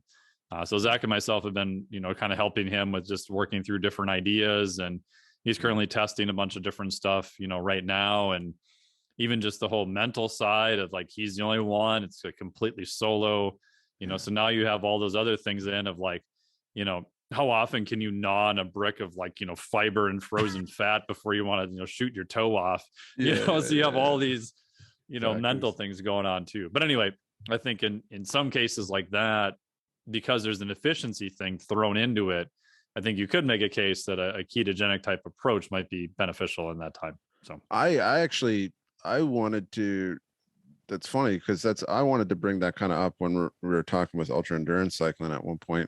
So Zach and myself have been, kind of helping him with just working through different ideas. And, He's currently testing a bunch of different stuff, right now. And even just the whole mental side of like, he's the only one, it's a completely solo, so now you have all those other things in of like, how often can you gnaw on a brick of like, fiber and frozen fat before you want to, shoot your toe off, so you have all these, mental things going on too. But anyway, I think in some cases like that, because there's an efficiency thing thrown into it, I think you could make a case that a ketogenic type approach might be beneficial in that time. So I wanted to, that's funny because I wanted to bring that kind of up when we were talking with ultra endurance cycling at one point,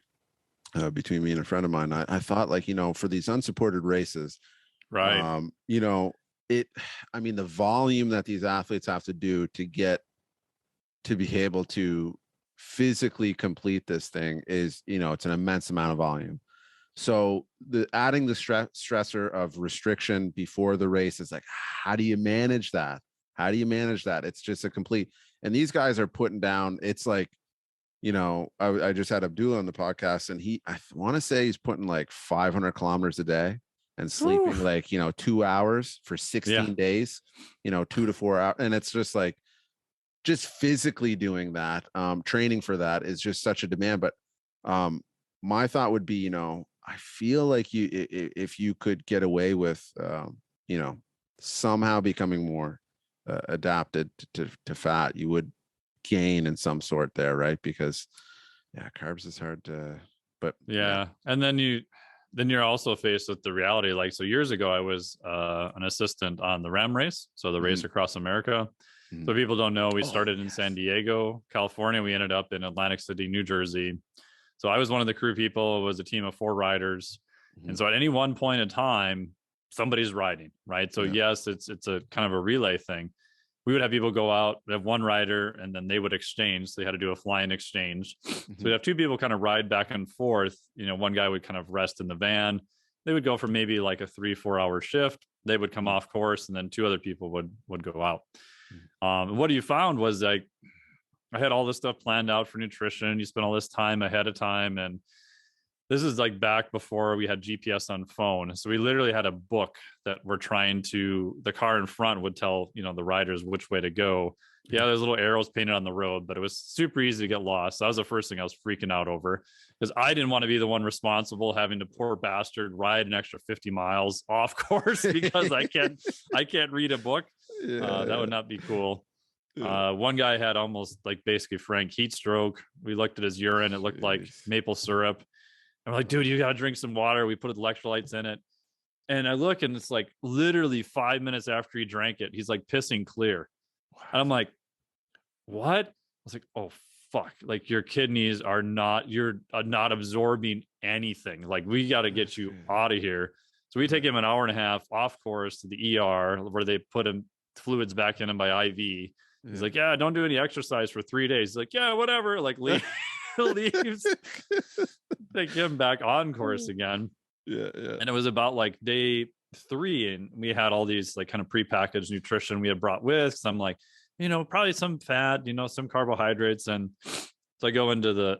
between me and a friend of mine. I thought like, for these unsupported races, right. I mean, the volume that these athletes have to do to get to be able to physically complete this thing is, it's an immense amount of volume. So adding the stressor of restriction before the race is like, how do you manage that? It's just a complete, and these guys are putting down, it's like, I just had Abdullah on the podcast, and I want to say he's putting like 500 kilometers a day and sleeping like, 2 hours for 16 days, 2 to 4 hours. And it's just like, just physically doing that, training for that is just such a demand. But my thought would be, I feel like if you could get away with, somehow becoming more adapted to fat, you would gain in some sort there, right? Because carbs is hard to, but and then you're also faced with the reality. Like, so years ago, I was an assistant on the RAM race, so the race across America. So people don't know, we started in San Diego, California. We ended up in Atlantic City, New Jersey. So I was one of the crew people. It was a team of 4 riders. And so at any one point in time, somebody's riding, right? So yes, it's a kind of a relay thing. We would have people go out, we have one rider, and then they would exchange. So they had to do a flying exchange. So we'd have 2 people kind of ride back and forth. One guy would kind of rest in the van. They would go for maybe like a 3-4 hour shift. They would come off course, and then 2 other people would go out. What you found was like, I had all this stuff planned out for nutrition. You spend all this time ahead of time. And this is like back before we had GPS on phone. So we literally had a book that the car in front would tell, the riders which way to go. Yeah, there's little arrows painted on the road, but it was super easy to get lost. That was the first thing I was freaking out over, because I didn't want to be the one responsible having to, poor bastard, ride an extra 50 miles off course because I can't read a book. That would not be cool. One guy had almost like basically frank heat stroke. We looked at his urine. It looked like maple syrup. I'm like, dude, you got to drink some water. We put electrolytes in it. And I look, and it's like literally 5 minutes after he drank it, he's like pissing clear. And I'm like, what? I was like, oh, fuck. Like, your kidneys are you're not absorbing anything. Like, we got to get you out of here. So we take him an hour and a half off course to the ER, where they put him fluids back in him by IV. He's like, yeah, don't do any exercise for 3 days. He's like, yeah, whatever. Like, leaves. Take him back on course again. And it was about like day 3, and we had all these like kind of prepackaged nutrition we had brought with. So I'm like, probably some fat, some carbohydrates. And so I go into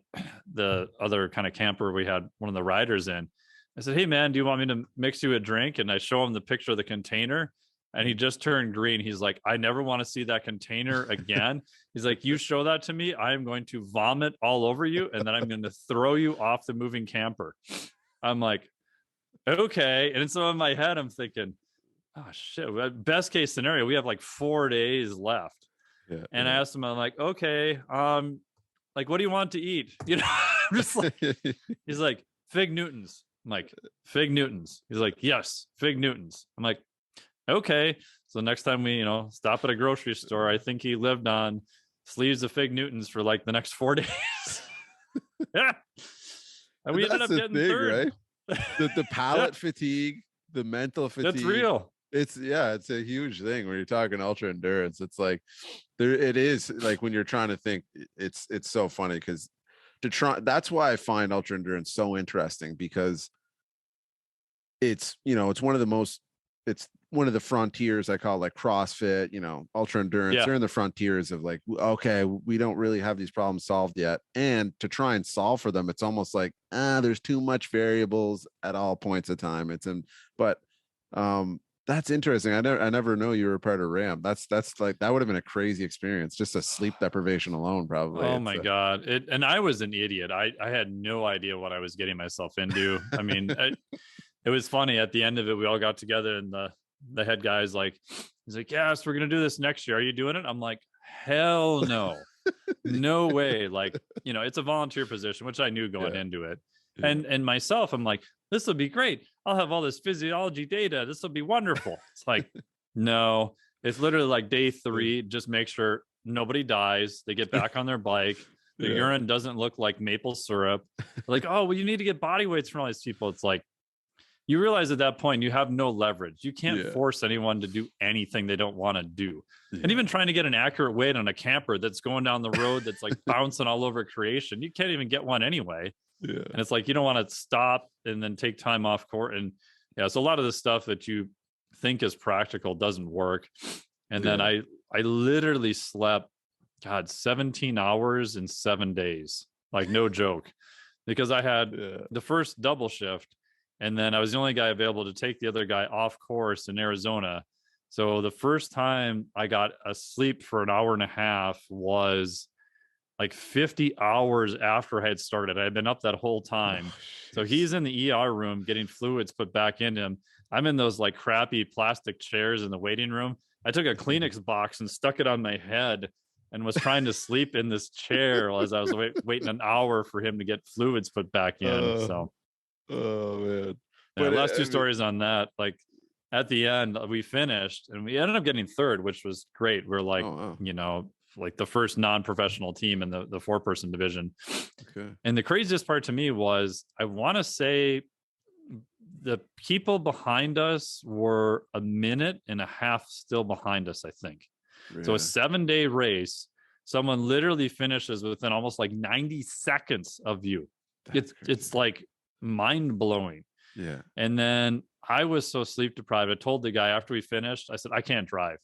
the other kind of camper we had one of the riders in. I said, hey man, do you want me to mix you a drink? And I show him the picture of the container, and he just turned green. He's like, I never want to see that container again. He's like, you show that to me, I am going to vomit all over you, and then I'm going to throw you off the moving camper. I'm like, okay. And so in my head, I'm thinking, oh shit, best case scenario, we have like 4 days left. I asked him, I'm like, okay, like, what do you want to eat? I'm just like, he's like, Fig Newtons. I'm like, Fig Newtons. He's like, yes, Fig Newtons. I'm like, okay. So next time we, stop at a grocery store, I think he lived on sleeves of Fig Newtons for like the next 4 days. Yeah. And we ended up getting third. Right? The palate fatigue, the mental fatigue. That's real. It's a huge thing when you're talking ultra endurance. It's like it is like when you're trying to think, it's so funny because that's why I find ultra endurance so interesting, because it's one of the frontiers. I call it like CrossFit, ultra endurance. They're in the frontiers of like, okay, we don't really have these problems solved yet. And to try and solve for them, it's almost like, there's too much variables at all points of time. But That's interesting. I never know you were a part of RAM. That's like, that would have been a crazy experience. Just a sleep deprivation alone, probably. Oh my God. And I was an idiot. I had no idea what I was getting myself into. I mean, it was funny at the end of it. We all got together and the head guy's like, he's like, yes, we're going to do this next year. Are you doing it? I'm like, hell no, no way. Like, it's a volunteer position, which I knew going into it. Yeah. And myself, I'm like, this will be great. I'll have all this physiology data. This will be wonderful. It's like, no, it's literally like day 3. Just make sure nobody dies. They get back on their bike. The urine doesn't look like maple syrup. Like, oh, well, you need to get body weights from all these people. It's like, you realize at that point you have no leverage. You can't force anyone to do anything they don't want to do. And even trying to get an accurate weight on a camper that's going down the road that's like bouncing all over creation, you can't even get one anyway. Yeah. And it's like, you don't want to stop and then take time off court. And so a lot of the stuff that you think is practical doesn't work. And then I literally slept, 17 hours in 7 days, like no joke, because I had the first double shift. And then I was the only guy available to take the other guy off course in Arizona. So the first time I got asleep for an hour and a half was like 50 hours after I had started. I had been up that whole time. So he's in the ER room getting fluids put back into him. I'm in those like crappy plastic chairs in the waiting room. I took a Kleenex box and stuck it on my head and was trying to sleep in this chair as I was waiting an hour for him to get fluids put back in. Oh man. But last two stories on that, like at the end we finished and we ended up getting third, which was great. We're like, like the first non-professional team in the 4-person division. Okay. And the craziest part to me was, I want to say the people behind us were a minute and a half still behind us, I think. Yeah. So a 7-day race, someone literally finishes within almost like 90 seconds of you. It's like mind-blowing. Yeah. And then I was so sleep deprived. I told the guy after we finished, I said, I can't drive.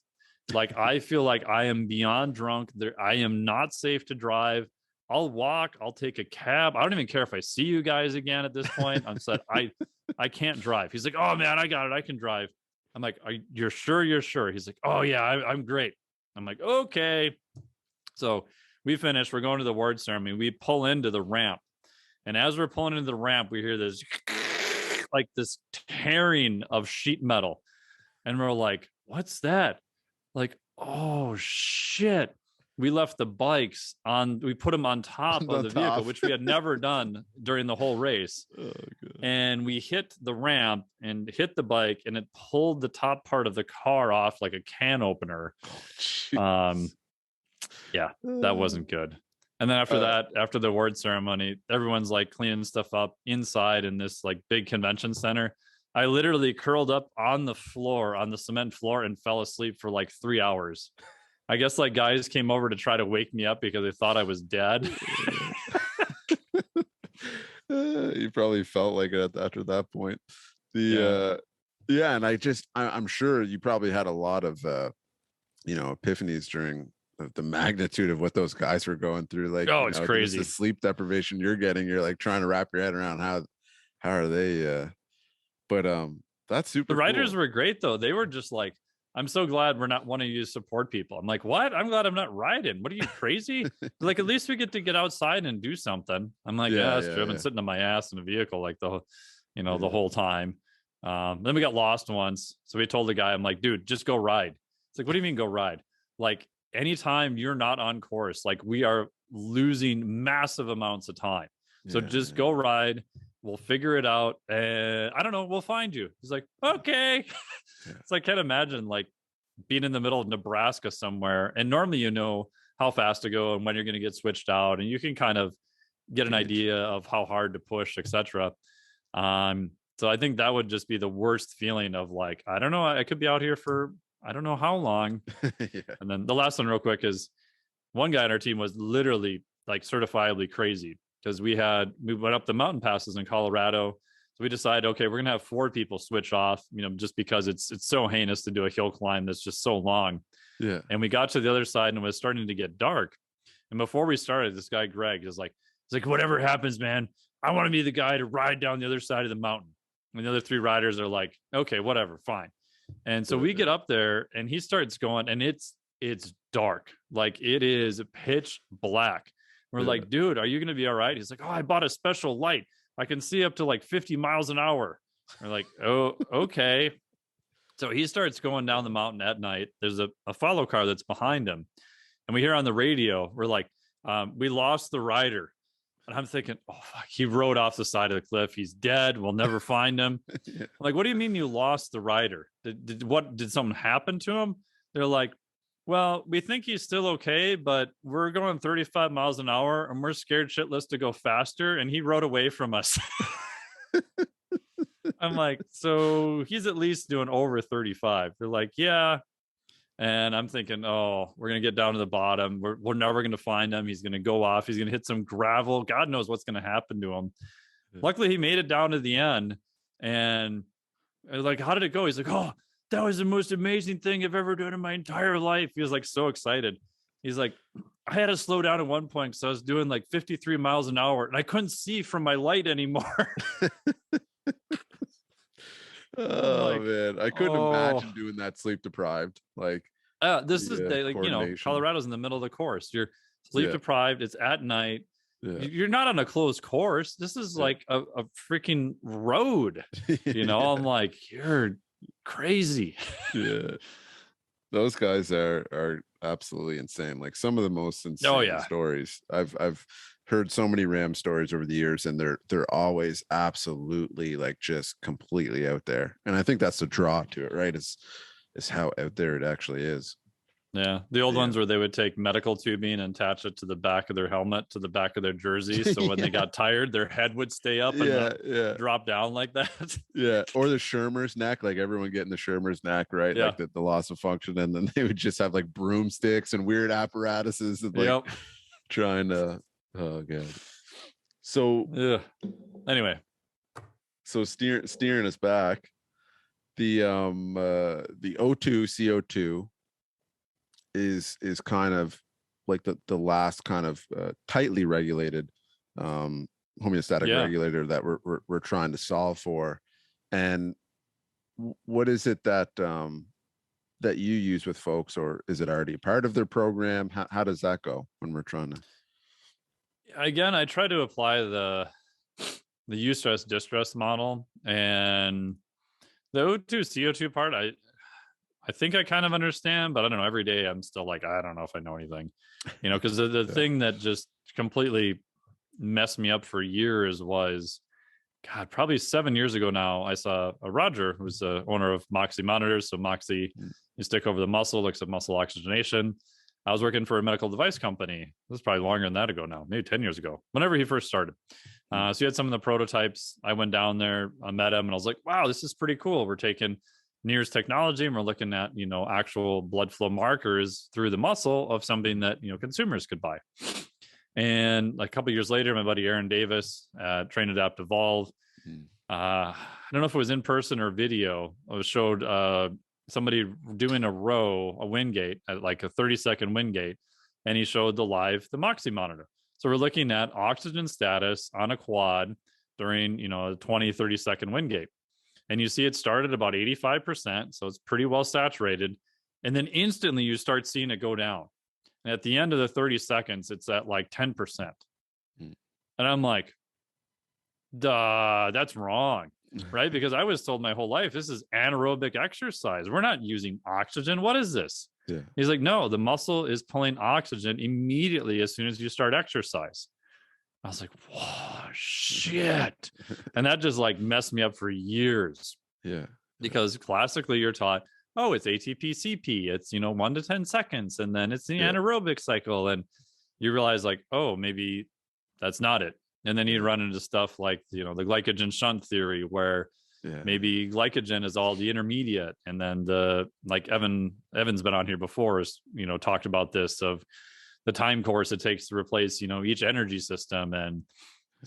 Like, I feel like I am beyond drunk. I am not safe to drive. I'll walk. I'll take a cab. I don't even care if I see you guys again at this point. I'm said, I can't drive. He's like, oh man, I got it. I can drive. I'm like, you're sure? You're sure? He's like, oh yeah, I'm great. I'm like, okay. So we finished. We're going to the award ceremony. We pull into the ramp. And as we're pulling into the ramp, we hear this like this tearing of sheet metal. And we're like, what's that? Like, oh shit. We left the bikes on, we put them on top of the vehicle, which we had never done during the whole race. Oh, and we hit the ramp and hit the bike, and it pulled the top part of the car off like a can opener. Yeah, that wasn't good. And then after that, after the award ceremony, everyone's like cleaning stuff up inside in this like big convention center. I literally curled up on the floor, on the cement floor, and fell asleep for like 3 hours. I guess like guys came over to try to wake me up because they thought I was dead. You probably felt like it after that point. And I'm sure you probably had a lot of epiphanies during the magnitude of what those guys were going through. Like, it's crazy. The sleep deprivation you're getting. You're like trying to wrap your head around how are they? But that's super. The riders cool. were great though. They were just like, I'm so glad we're not wanting you to support people. I'm like, what? I'm glad I'm not riding. What are you, crazy? Like, at least we get to get outside and do something. I'm like, that's true. I've been sitting on my ass in a vehicle like the whole time. Then we got lost once. So we told the guy, I'm like, dude, just go ride. It's like, what do you mean go ride? Like, anytime you're not on course, like we are losing massive amounts of time. So just go ride. We'll figure it out. And I don't know, we'll find you. He's like, okay. It's like, I can't imagine like being in the middle of Nebraska somewhere. And normally, you know how fast to go and when you're going to get switched out. And you can kind of get an idea of how hard to push, etc. So I think that would just be the worst feeling of like, I don't know, I could be out here for, I don't know how long. And then the last one real quick is one guy on our team was literally like certifiably crazy. Because we went up the mountain passes in Colorado. So we decided, okay, we're going to have 4 people switch off, just because it's so heinous to do a hill climb that's just so long. Yeah. And we got to the other side and it was starting to get dark. And before we started, this guy, Greg, is like, whatever happens, man, I want to be the guy to ride down the other side of the mountain. And the other 3 riders are like, okay, whatever, fine. And so we get up there and he starts going, and it's dark. Like it is pitch black. We're like, dude, are you going to be all right? He's like, oh, I bought a special light. I can see up to like 50 miles an hour. We're like, oh, okay. So he starts going down the mountain at night. There's a follow car that's behind him. And we hear on the radio, we're like, we lost the rider. And I'm thinking, oh, fuck, he rode off the side of the cliff. He's dead. We'll never find him. I'm like, what do you mean you lost the rider? Did something happen to him? They're like, well, we think he's still okay, but we're going 35 miles an hour and we're scared shitless to go faster. And he rode away from us. I'm like, so he's at least doing over 35. They're like, yeah. And I'm thinking, oh, we're going to get down to the bottom. We're never going to find him. He's going to go off. He's going to hit some gravel. God knows what's going to happen to him. Luckily, he made it down to the end. And like, how did it go? He's like, oh, that was the most amazing thing I've ever done in my entire life. He was like so excited. He's like, I had to slow down at one point because I was doing like 53 miles an hour and I couldn't see from my light anymore. Oh like, man, I couldn't imagine doing that sleep deprived. Like this is like, you know, Colorado's in the middle of the course. You're sleep deprived. It's at night. You're not on a closed course. This is like a freaking road. You know, I'm like, you're crazy. Those guys are absolutely insane. Like some of the most insane stories. I've heard so many Ram stories over the years, and they're always absolutely like just completely out there. And I think that's the draw to it, right? Is how out there it actually is. Yeah, the old ones where they would take medical tubing and attach it to the back of their helmet, to the back of their jersey, so when they got tired, their head would stay up and drop down like that. Or the Schirmer's neck, like everyone getting the Schirmer's neck, right? Like the loss of function, and then they would just have like broomsticks and weird apparatuses and like trying to. Oh god. So anyway, so steering us back, the O2 CO2 is kind of like the last kind of tightly regulated homeostatic regulator that we're trying to solve for. And what is it that that you use with folks, or is it already part of their program? How does that go when we're trying to? Again, I try to apply the eustress distress model, and the O2 CO2 part, I think I kind of understand, but I don't know. Every day I'm still like, I don't know if I know anything, you know, because the thing that just completely messed me up for years was, God, probably 7 years ago now, I saw a Roger, who's the owner of Moxie monitors. So Moxie, you stick over the muscle, looks at muscle oxygenation. I was working for a medical device company. This is probably longer than that ago now, maybe 10 years ago, whenever he first started. So he had some of the prototypes. I went down there, I met him, and I was like, wow, this is pretty cool. We're taking NIRS technology and we're looking at, you know, actual blood flow markers through the muscle of something that, you know, consumers could buy. And like a couple of years later, my buddy Aaron Davis, Train Adapt Evolve. I don't know if it was in person or video. I was showed somebody doing a Wingate at like a 30-second Wingate, and he showed the Moxie monitor. So we're looking at oxygen status on a quad during, you know, a 20, 30-second Wingate. And you see it started about 85%. So it's pretty well saturated. And then instantly you start seeing it go down. And at the end of the 30 seconds, it's at like 10%. And I'm like, duh, that's wrong. Right? Because I was told my whole life, this is anaerobic exercise. We're not using oxygen. What is this? He's like, no, the muscle is pulling oxygen immediately as soon as you start exercise. I was like, whoa, shit. And that just like messed me up for years. Because classically you're taught, oh, it's ATP CP. It's, you know, 1 to 10 seconds. And then it's the anaerobic cycle. And you realize like, oh, maybe that's not it. And then you run into stuff like, you know, the glycogen shunt theory, where maybe glycogen is all the intermediate. And then like Evan's been on here before, is, you know, talked about this, of the time course it takes to replace, you know, each energy system. And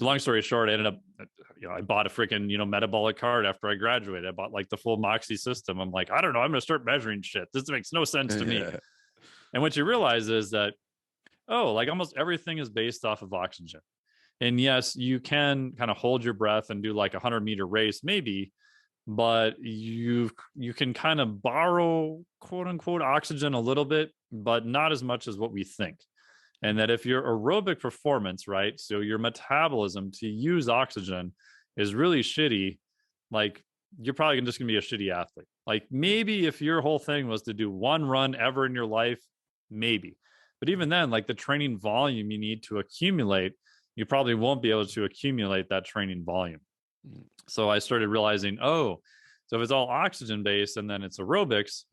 long story short, I ended up, you know, I bought a freaking, you know, metabolic card after I graduated. I bought like the full Moxie system. I'm like, I don't know, I'm going to start measuring shit. This makes no sense to me. And what you realize is that, oh, like almost everything is based off of oxygen. And yes, you can kind of hold your breath and do like a 100-meter race, maybe, but you can kind of borrow quote unquote oxygen a little bit, but not as much as what we think. And that if your aerobic performance, right, so your metabolism to use oxygen is really shitty, like you're probably just gonna be a shitty athlete. Like maybe if your whole thing was to do one run ever in your life, maybe. But even then, like the training volume you need to accumulate, you probably won't be able to accumulate that training volume. So I started realizing, oh, so if it's all oxygen based and then it's aerobics,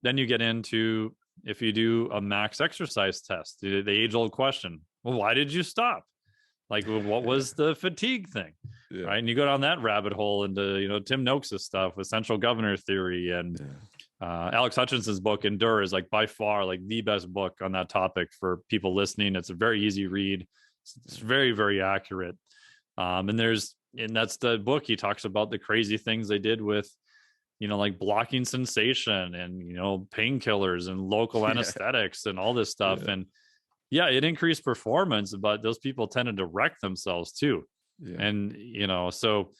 then you get into, if you do a max exercise test, the age old question, well, why did you stop? Like, what was the fatigue thing? Yeah. Right. And you go down that rabbit hole into, Tim Noakes' stuff with central governor theory, and Alex Hutchinson's book Endure is like by far like the best book on that topic for people listening. It's a very easy read. It's very, very accurate. And that's the book. He talks about the crazy things they did with, like blocking sensation and, painkillers and local anesthetics and all this stuff. Yeah. And yeah, it increased performance, but those people tended to wreck themselves too. Yeah. And, so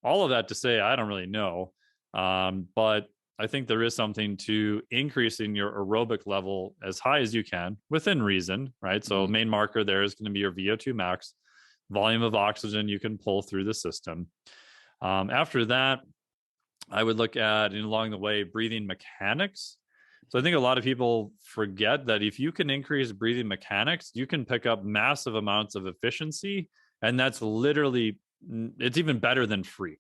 all of that to say, I don't really know. But I think there is something to increasing your aerobic level as high as you can within reason, right? So main marker there is going to be your VO2 max, volume of oxygen you can pull through the system. After that, I would look at, along the way, breathing mechanics. So I think a lot of people forget that if you can increase breathing mechanics, you can pick up massive amounts of efficiency. And that's literally, it's even better than free.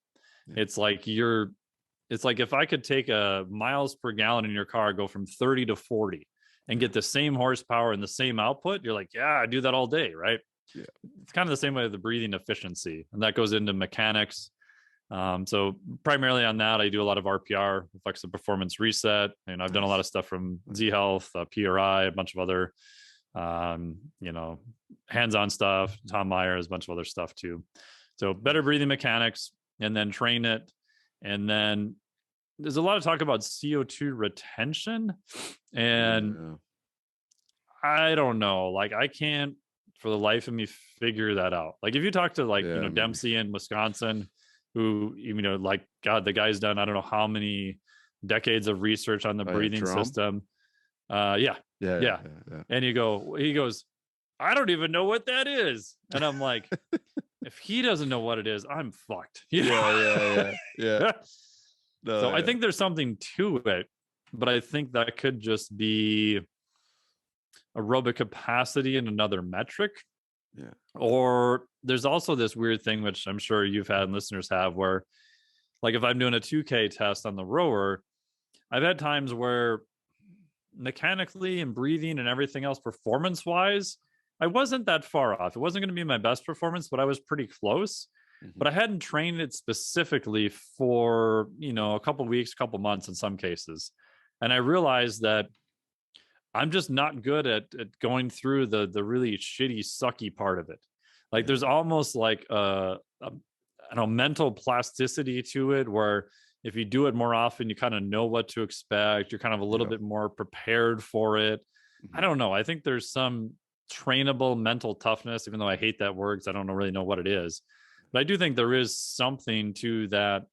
Yeah. It's like if I could take a miles per gallon in your car, go from 30 to 40 and get the same horsepower and the same output, you're like, yeah, I do that all day, right? Yeah. It's kind of the same way with the breathing efficiency. And that goes into mechanics. So primarily on that, I do a lot of RPR, reflexive performance reset. And I've done a lot of stuff from Z Health, PRI, a bunch of other, hands-on stuff, Tom Myers, a bunch of other stuff too. So better breathing mechanics, and then train it. And then there's a lot of talk about CO2 retention, and I don't know, like I can't for the life of me figure that out. Like if you talk to Dempsey in Wisconsin, who, like, God, the guy's done, I don't know how many decades of research on the breathing system. Yeah. And he goes, I don't even know what that is. And I'm like, if he doesn't know what it is, I'm fucked. Yeah. So I think there's something to it, but I think that could just be aerobic capacity in another metric. Yeah. Or there's also this weird thing, which I'm sure you've had and listeners have, where like if I'm doing a 2K test on the rower, I've had times where mechanically and breathing and everything else performance wise, I wasn't that far off. It wasn't going to be my best performance, but I was pretty close. But I hadn't trained it specifically for, a couple weeks, couple months in some cases. And I realized that I'm just not good at going through the really shitty, sucky part of it. Like there's almost like a mental plasticity to it, where if you do it more often, you kind of know what to expect. You're kind of a little bit more prepared for it. I don't know. I think there's some trainable mental toughness, even though I hate that word because I don't really know what it is. But I do think there is something to that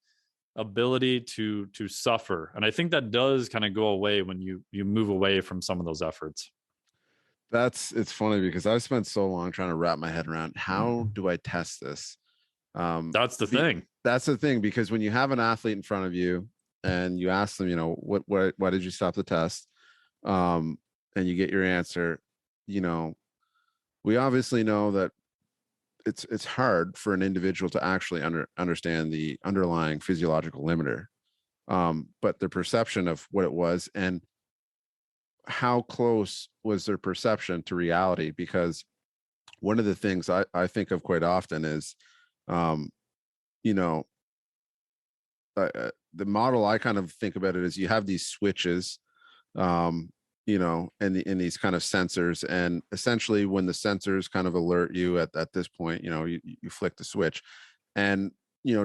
ability to suffer, and I think that does kind of go away when you move away from some of those efforts. It's funny because I've spent so long trying to wrap my head around how do I test this. That's the thing. That's the thing, because when you have an athlete in front of you and you ask them, why did you stop the test, and you get your answer, we obviously know that it's hard for an individual to actually understand the underlying physiological limiter, but the perception of what it was and how close was their perception to reality. Because one of the things I think of quite often is, the model I kind of think about it is you have these switches, and these kind of sensors, and essentially when the sensors kind of alert you at this point, you flick the switch. And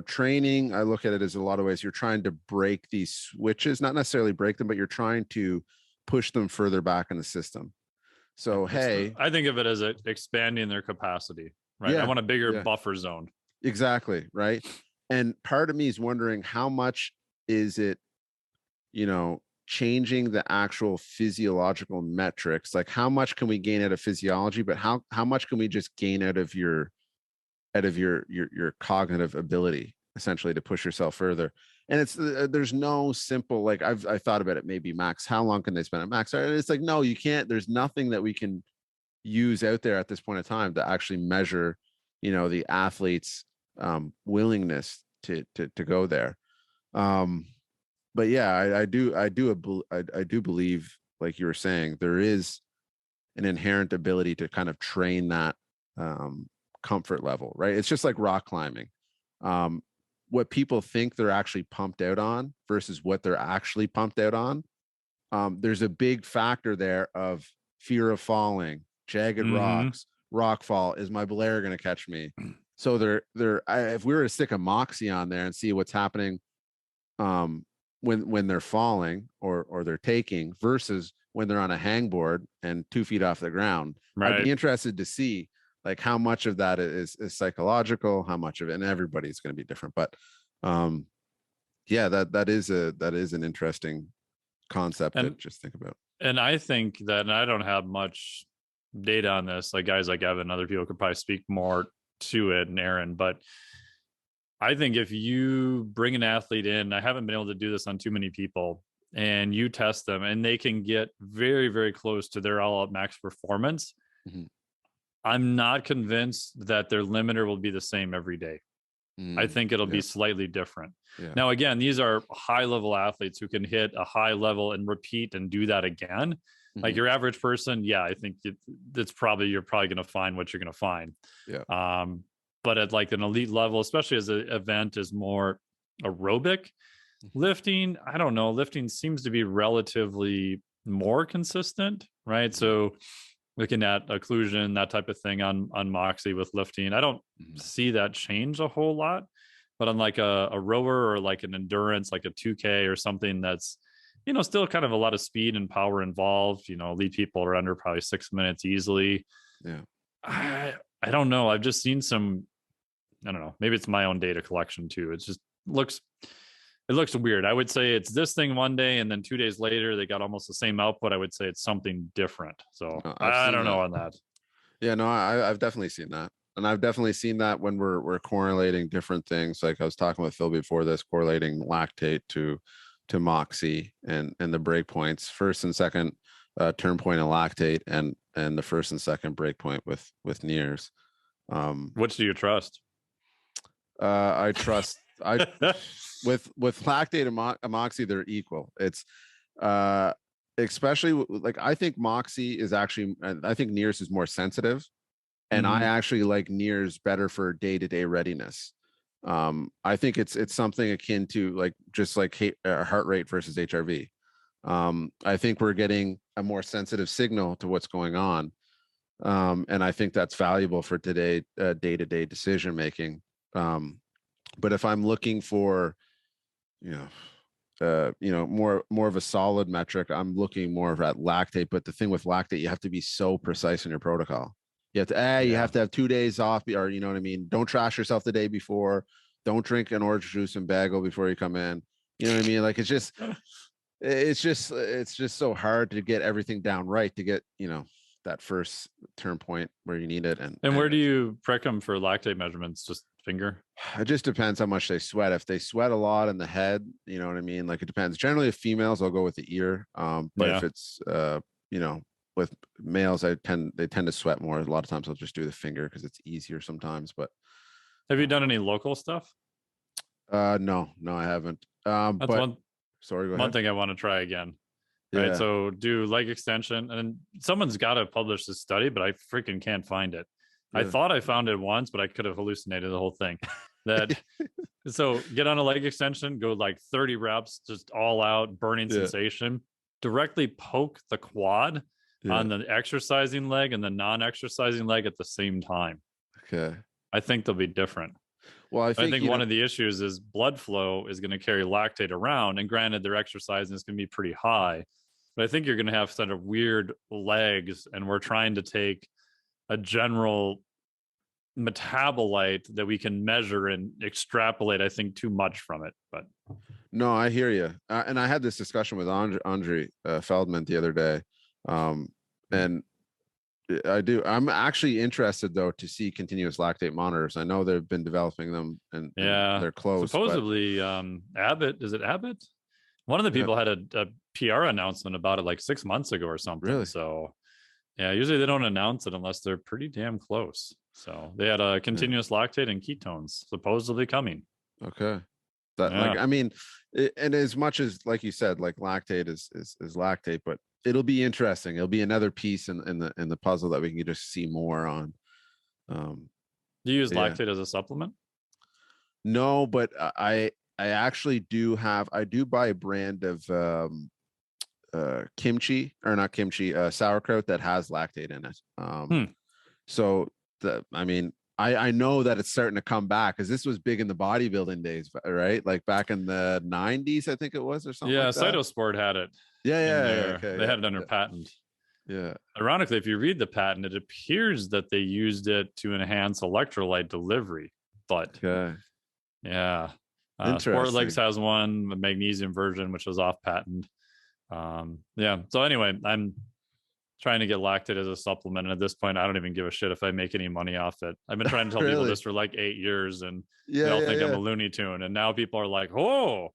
training, I look at it as a lot of ways you're trying to break these switches, not necessarily break them, but you're trying to push them further back in the system. So I think of it as expanding their capacity. right? I Yeah, want a bigger yeah. buffer zone. Exactly, right? And part of me is wondering how much is it, changing the actual physiological metrics? Like how much can we gain out of physiology, but how much can we just gain out of your cognitive ability essentially to push yourself further? And it's there's no simple, like I thought about it, maybe max, how long can they spend at max? And it's like, no, you can't. There's nothing that we can use out there at this point in time to actually measure, the athlete's willingness to go there. But yeah, I do believe, like you were saying, there is an inherent ability to kind of train that comfort level, right? It's just like rock climbing. What people think they're actually pumped out on versus what they're actually pumped out on. There's a big factor there of fear of falling, jagged rocks, rock fall. Is my belayer going to catch me? So if we were to stick a Moxie on there and see what's happening, when they're falling or they're taking versus when they're on a hangboard and 2 feet off the ground, Right. I'd be interested to see like how much of that is psychological, how much of it, and everybody's going to be different. But yeah, that is an interesting concept to just think about. And I think that, and I don't have much data on this, like guys like Evan, other people could probably speak more to it, and Aaron, but I think if you bring an athlete in, I haven't been able to do this on too many people, and you test them and they can get very, very close to their all out max performance. Mm-hmm. I'm not convinced that their limiter will be the same every day. I think it'll be slightly different. Yeah. Now, again, these are high level athletes who can hit a high level and repeat and do that again. Mm-hmm. Like your average person, I think you're probably going to find what you're going to find. Yeah. But at like an elite level, especially as the event is more aerobic, lifting, I don't know, lifting seems to be relatively more consistent, right? So looking at occlusion, that type of thing on Moxie with lifting, I don't see that change a whole lot. But on like a rower or like an endurance, like a 2K or something that's, still kind of a lot of speed and power involved, elite people are under probably 6 minutes easily. Yeah. I don't know. I've just seen some, I don't know, maybe it's my own data collection too. It looks weird. I would say it's this thing one day, and then 2 days later, they got almost the same output. I would say it's something different. So I don't know on that. Yeah, no, I've definitely seen that. And I've definitely seen that when we're correlating different things. Like I was talking with Phil before this, correlating lactate to Moxie and the break points, first and second turn point of lactate, and the first and second break point with NIRS. Which do you trust? I trust with lactate and Moxie, they're equal. It's especially like I think Moxie is actually, I think NIRS is more sensitive, and I actually like NIRS better for day-to-day readiness. I think it's something akin to like just like heart rate versus HRV. I think we're getting a more sensitive signal to what's going on, and I think that's valuable for today day-to-day decision making. But if I'm looking for, more of a solid metric, I'm looking more at lactate. But the thing with lactate, you have to be so precise in your protocol. You have to have 2 days off, or you know what I mean. Don't trash yourself the day before. Don't drink an orange juice and bagel before you come in. You know what I mean? Like it's just so hard to get everything down right to get that first turn point where you need it. And where do you prick them for lactate measurements? Just finger? It just depends how much they sweat. If they sweat a lot in the head, you know what I mean? Like it depends. Generally, if females, I'll go with the ear. But if it's with males, they tend to sweat more. A lot of times I'll just do the finger because it's easier sometimes. But have you done any local stuff? No, I haven't. That's one thing I want to try again. Right. Yeah. So do leg extension, and someone's got to publish this study, but I freaking can't find it. Yeah. I thought I found it once, but I could have hallucinated the whole thing. So get on a leg extension, go like 30 reps, just all out burning sensation, directly poke the quad on the exercising leg and the non-exercising leg at the same time. Okay. I think they'll be different. Well, I think one of the issues is blood flow is going to carry lactate around, and granted their exercising is going to be pretty high, but I think you're going to have sort of weird legs, and we're trying to take a general metabolite that we can measure and extrapolate, I think, too much from it. But no, I hear you. And I had this discussion with Andre Feldman the other day. And I'm actually interested though to see continuous lactate monitors. I know they've been developing them and they're close. Supposedly, Abbott, is it Abbott? One of the people had a PR announcement about it like 6 months ago or something. Really? So yeah, usually they don't announce it unless they're pretty damn close. So they had a continuous lactate and ketones supposedly coming. Okay. That like, I mean, and as much as, like you said, like lactate is lactate, but it'll be interesting. It'll be another piece in the puzzle that we can just see more on. Do you use lactate as a supplement? No, but I actually do buy a brand of kimchi, or not kimchi, sauerkraut that has lactate in it. So I mean, I know that it's starting to come back, because this was big in the bodybuilding days, right? Like back in the 90s, I think it was, or something. Yeah, like that. Cytosport had it. Okay, they had it under patent. Yeah. Ironically, if you read the patent, it appears that they used it to enhance electrolyte delivery. But yeah, Sport Legs has one, a magnesium version, which was off patent. Yeah. So anyway, I'm trying to get lactate as a supplement, and at this point I don't even give a shit if I make any money off it. I've been trying to tell people this for like 8 years, and they all think I'm a Looney Tune, and now people are like, oh.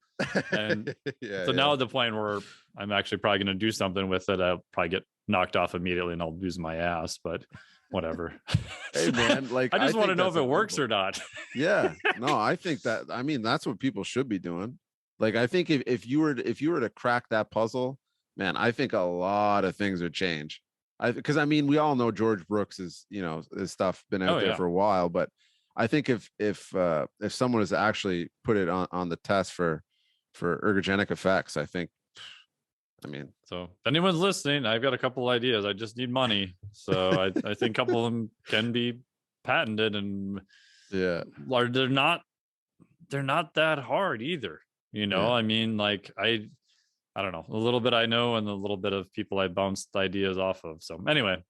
And so now at the point where I'm actually probably going to do something with it, I'll probably get knocked off immediately and I'll lose my ass, but whatever. Hey man, like I just want to know if it works or not. Yeah. No, I think that, I mean, that's what people should be doing. Like, I think if you were to crack that puzzle, man, I think a lot of things would change. Because I mean, we all know George Brooks is, his stuff been out there for a while, but I think if someone has actually put it on the test for ergogenic effects, I mean, so if anyone's listening, I've got a couple ideas. I just need money. So I think a couple of them can be patented, and they're not that hard either. I mean, like I don't know, a little bit I know, and a little bit of people I bounced ideas off of. So anyway,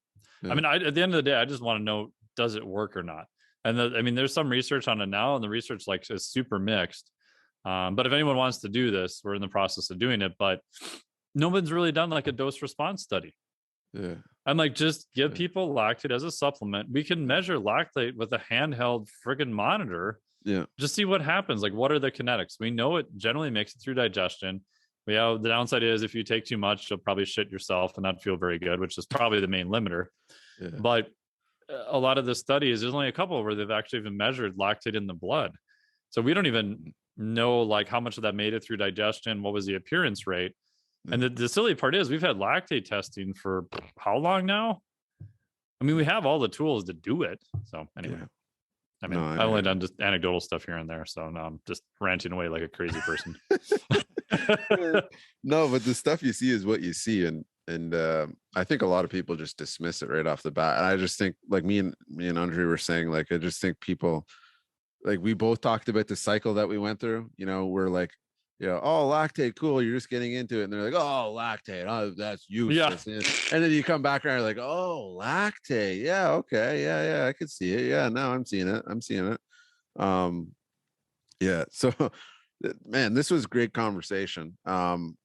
I mean, at the end of the day, I just want to know, does it work or not? And I mean, there's some research on it now, and the research like is super mixed. But if anyone wants to do this, we're in the process of doing it, but no one's really done like a dose response study. Yeah. I'm like, just give people lactate as a supplement. We can measure lactate with a handheld friggin' monitor. Yeah. Just see what happens. Like, what are the kinetics? We know it generally makes it through digestion. The downside is if you take too much, you'll probably shit yourself and not feel very good, which is probably the main limiter. Yeah. But a lot of the studies, there's only a couple where they've actually even measured lactate in the blood. So we don't even know like how much of that made it through digestion. What was the appearance rate? And the silly part is we've had lactate testing for how long now? I mean, we have all the tools to do it. So anyway, I mean, I've only done just anecdotal stuff here and there. So now I'm just ranting away like a crazy person. No, but the stuff you see is what you see. And I think a lot of people just dismiss it right off the bat. And I just think, like me and Andre were saying, like, I just think people, like, we both talked about the cycle that we went through. We're like, oh, lactate, cool, you're just getting into it. And they're like, oh, lactate, oh, that's useless. Yeah. And then you come back around, you're like, oh, lactate, yeah, okay, yeah, I could see it. Yeah, now I'm seeing it. Yeah, so man, this was great conversation. And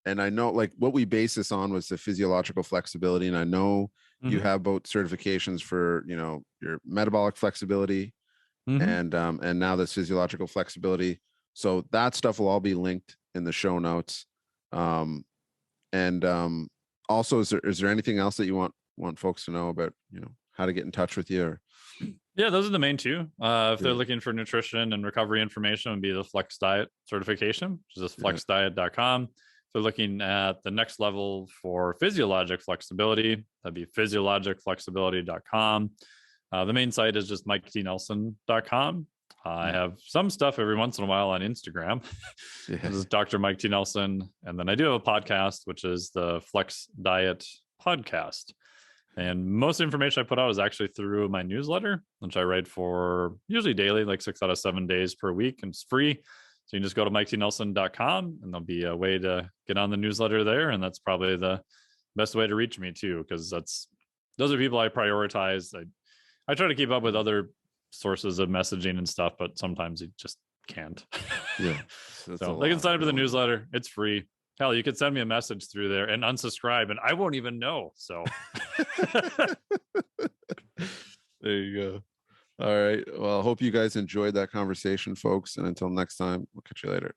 I know, like, what we base this on was the physiological flexibility, and I know you have both certifications for your metabolic flexibility and now this physiological flexibility. So that stuff will all be linked in the show notes. And also, is there anything else that you want folks to know about, how to get in touch with you? Or... Yeah, those are the main two. If they're looking for nutrition and recovery information, would be the Flex Diet certification, which is just flexdiet.com. If they're looking at the next level for physiologic flexibility, that'd be physiologicflexibility.com. The main site is just miketnelson.com. I have some stuff every once in a while on Instagram. This is Dr. Mike T. Nelson. And then I do have a podcast, which is the Flex Diet Podcast. And most information I put out is actually through my newsletter, which I write for usually daily, like 6 out of 7 days per week, and it's free. So you can just go to miketnelson.com and there'll be a way to get on the newsletter there. And that's probably the best way to reach me too, because those are people I prioritize. I try to keep up with other sources of messaging and stuff, but sometimes you just can't. Yeah. So they can sign up to the newsletter. It's free. Hell, you could send me a message through there and unsubscribe, and I won't even know. So there you go. All right. Well, I hope you guys enjoyed that conversation, folks. And until next time, we'll catch you later.